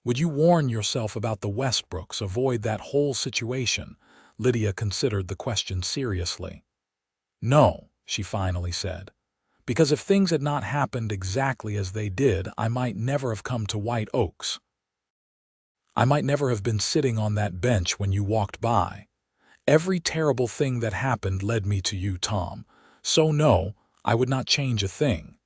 Would you warn yourself about the Westbrooks, avoid that whole situation?" Lydia considered the question seriously. "No," she finally said, "because if things had not happened exactly as they did, I might never have come to White Oaks. I might never have been sitting on that bench when you walked by. Every terrible thing that happened led me to you, Tom. So no, I would not change a thing."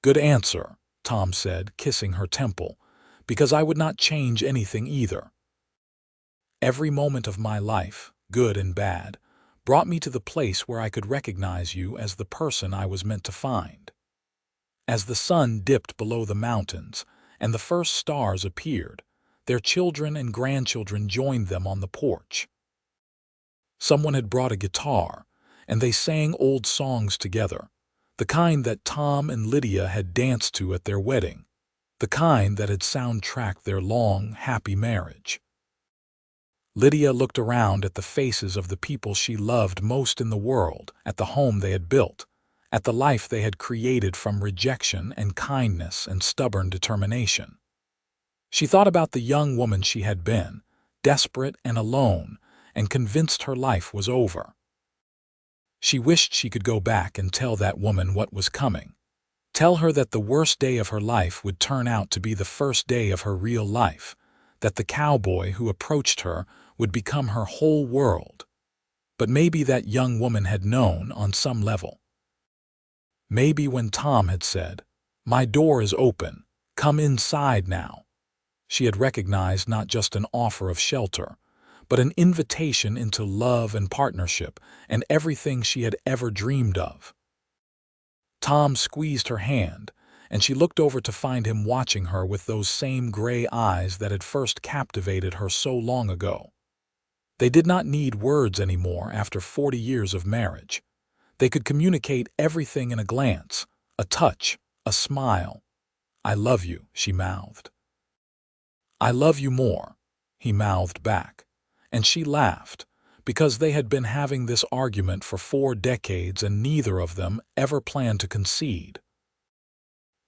"Good answer," Tom said, kissing her temple, "because I would not change anything either. Every moment of my life, good and bad, brought me to the place where I could recognize you as the person I was meant to find." As the sun dipped below the mountains and the first stars appeared, their children and grandchildren joined them on the porch. Someone had brought a guitar, and they sang old songs together, the kind that Tom and Lydia had danced to at their wedding, the kind that had soundtracked their long, happy marriage. Lydia looked around at the faces of the people she loved most in the world, at the home they had built, at the life they had created from rejection and kindness and stubborn determination. She thought about the young woman she had been, desperate and alone, and convinced her life was over. She wished she could go back and tell that woman what was coming. Tell her that the worst day of her life would turn out to be the first day of her real life, that the cowboy who approached her would become her whole world. But maybe that young woman had known on some level. Maybe when Tom had said, "My door is open, come inside now," she had recognized not just an offer of shelter, but an invitation into love and partnership and everything she had ever dreamed of. Tom squeezed her hand, and she looked over to find him watching her with those same gray eyes that had first captivated her so long ago. They did not need words anymore after 40 years of marriage. They could communicate everything in a glance, a touch, a smile. "I love you," she mouthed. "I love you more," he mouthed back. And she laughed, because they had been having this argument for 4 decades and neither of them ever planned to concede.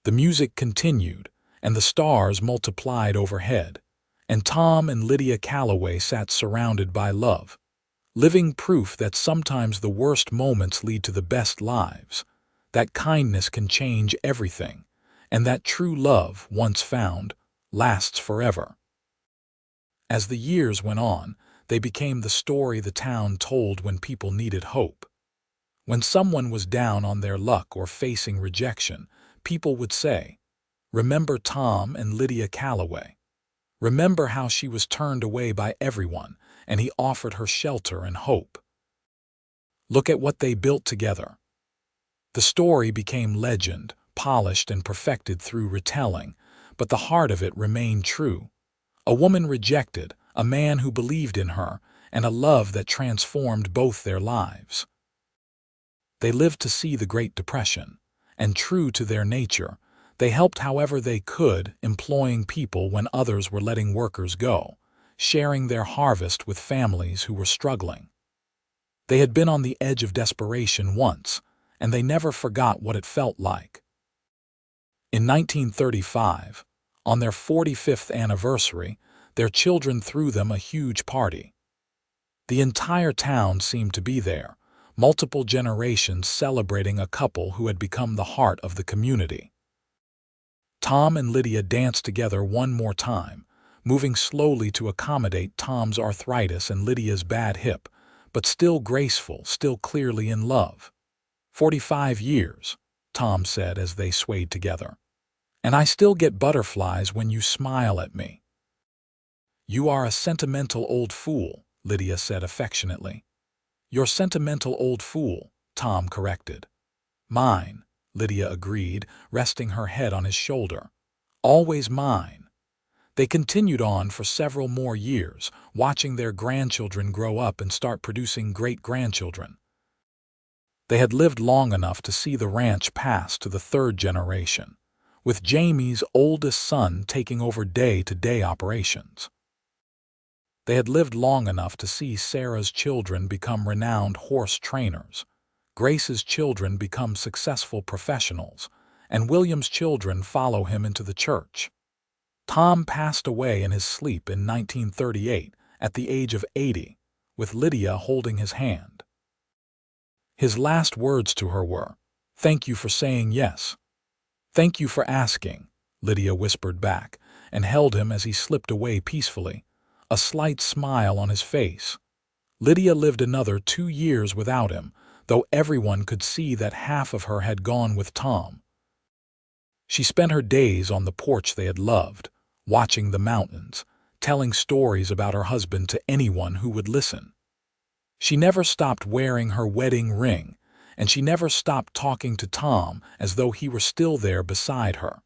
The music continued, and the stars multiplied overhead, and Tom and Lydia Calloway sat surrounded by love, living proof that sometimes the worst moments lead to the best lives, that kindness can change everything, and that true love, once found, lasts forever. As the years went on, they became the story the town told when people needed hope. When someone was down on their luck or facing rejection, people would say, "Remember Tom and Lydia Calloway. Remember how she was turned away by everyone, and he offered her shelter and hope. Look at what they built together." The story became legend, polished and perfected through retelling, but the heart of it remained true. A woman rejected, a man who believed in her, and a love that transformed both their lives. They lived to see the Great Depression, and true to their nature, they helped however they could, employing people when others were letting workers go, sharing their harvest with families who were struggling. They had been on the edge of desperation once, and they never forgot what it felt like. In 1935, on their 45th anniversary, their children threw them a huge party. The entire town seemed to be there, multiple generations celebrating a couple who had become the heart of the community. Tom and Lydia danced together one more time, moving slowly to accommodate Tom's arthritis and Lydia's bad hip, but still graceful, still clearly in love. 45 years, Tom said as they swayed together. "And I still get butterflies when you smile at me." "You are a sentimental old fool," Lydia said affectionately. "You're sentimental old fool," Tom corrected. "Mine," Lydia agreed, resting her head on his shoulder. "Always mine." They continued on for several more years, watching their grandchildren grow up and start producing great-grandchildren. They had lived long enough to see the ranch pass to the 3rd generation, with Jamie's oldest son taking over day-to-day operations. They had lived long enough to see Sarah's children become renowned horse trainers, Grace's children become successful professionals, and William's children follow him into the church. Tom passed away in his sleep in 1938 at the age of 80, with Lydia holding his hand. His last words to her were, "Thank you for saying yes." "Thank you for asking," Lydia whispered back, and held him as he slipped away peacefully, a slight smile on his face. Lydia lived another 2 years without him, though everyone could see that half of her had gone with Tom. She spent her days on the porch they had loved, watching the mountains, telling stories about her husband to anyone who would listen. She never stopped wearing her wedding ring, and she never stopped talking to Tom as though he were still there beside her.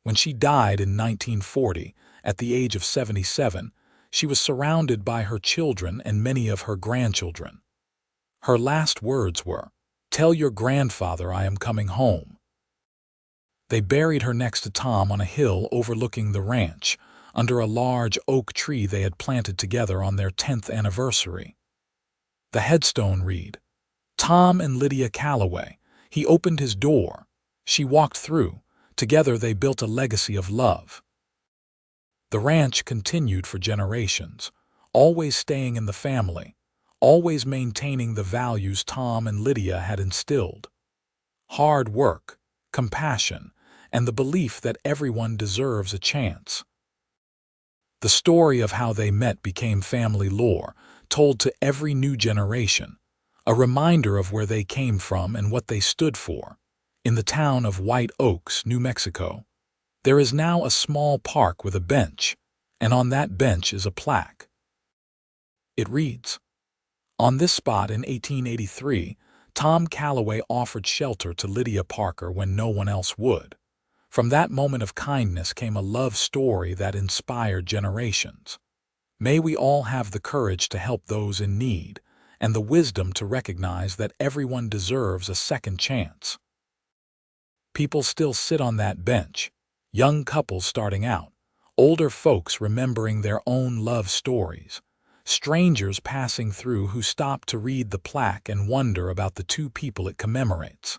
When she died in 1940, at the age of 77, she was surrounded by her children and many of her grandchildren. Her last words were, "Tell your grandfather I am coming home." They buried her next to Tom on a hill overlooking the ranch, under a large oak tree they had planted together on their 10th anniversary. The headstone read, "Tom and Lydia Calloway. He opened his door. She walked through. Together they built a legacy of love." The ranch continued for generations, always staying in the family, always maintaining the values Tom and Lydia had instilled: hard work, compassion, and the belief that everyone deserves a chance. The story of how they met became family lore, told to every new generation, a reminder of where they came from and what they stood for. In the town of White Oaks, New Mexico, there is now a small park with a bench, and on that bench is a plaque. It reads, "On this spot in 1883, Tom Calloway offered shelter to Lydia Parker when no one else would. From that moment of kindness came a love story that inspired generations. May we all have the courage to help those in need, and the wisdom to recognize that everyone deserves a second chance." People still sit on that bench, young couples starting out, older folks remembering their own love stories, strangers passing through who stop to read the plaque and wonder about the two people it commemorates.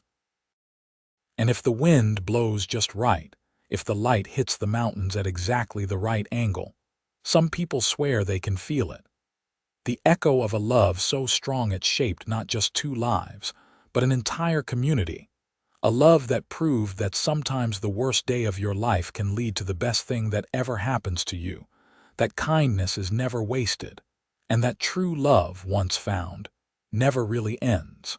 And if the wind blows just right, if the light hits the mountains at exactly the right angle, some people swear they can feel it. The echo of a love so strong it shaped not just 2 lives, but an entire community. A love that proved that sometimes the worst day of your life can lead to the best thing that ever happens to you, that kindness is never wasted, and that true love, once found, never really ends.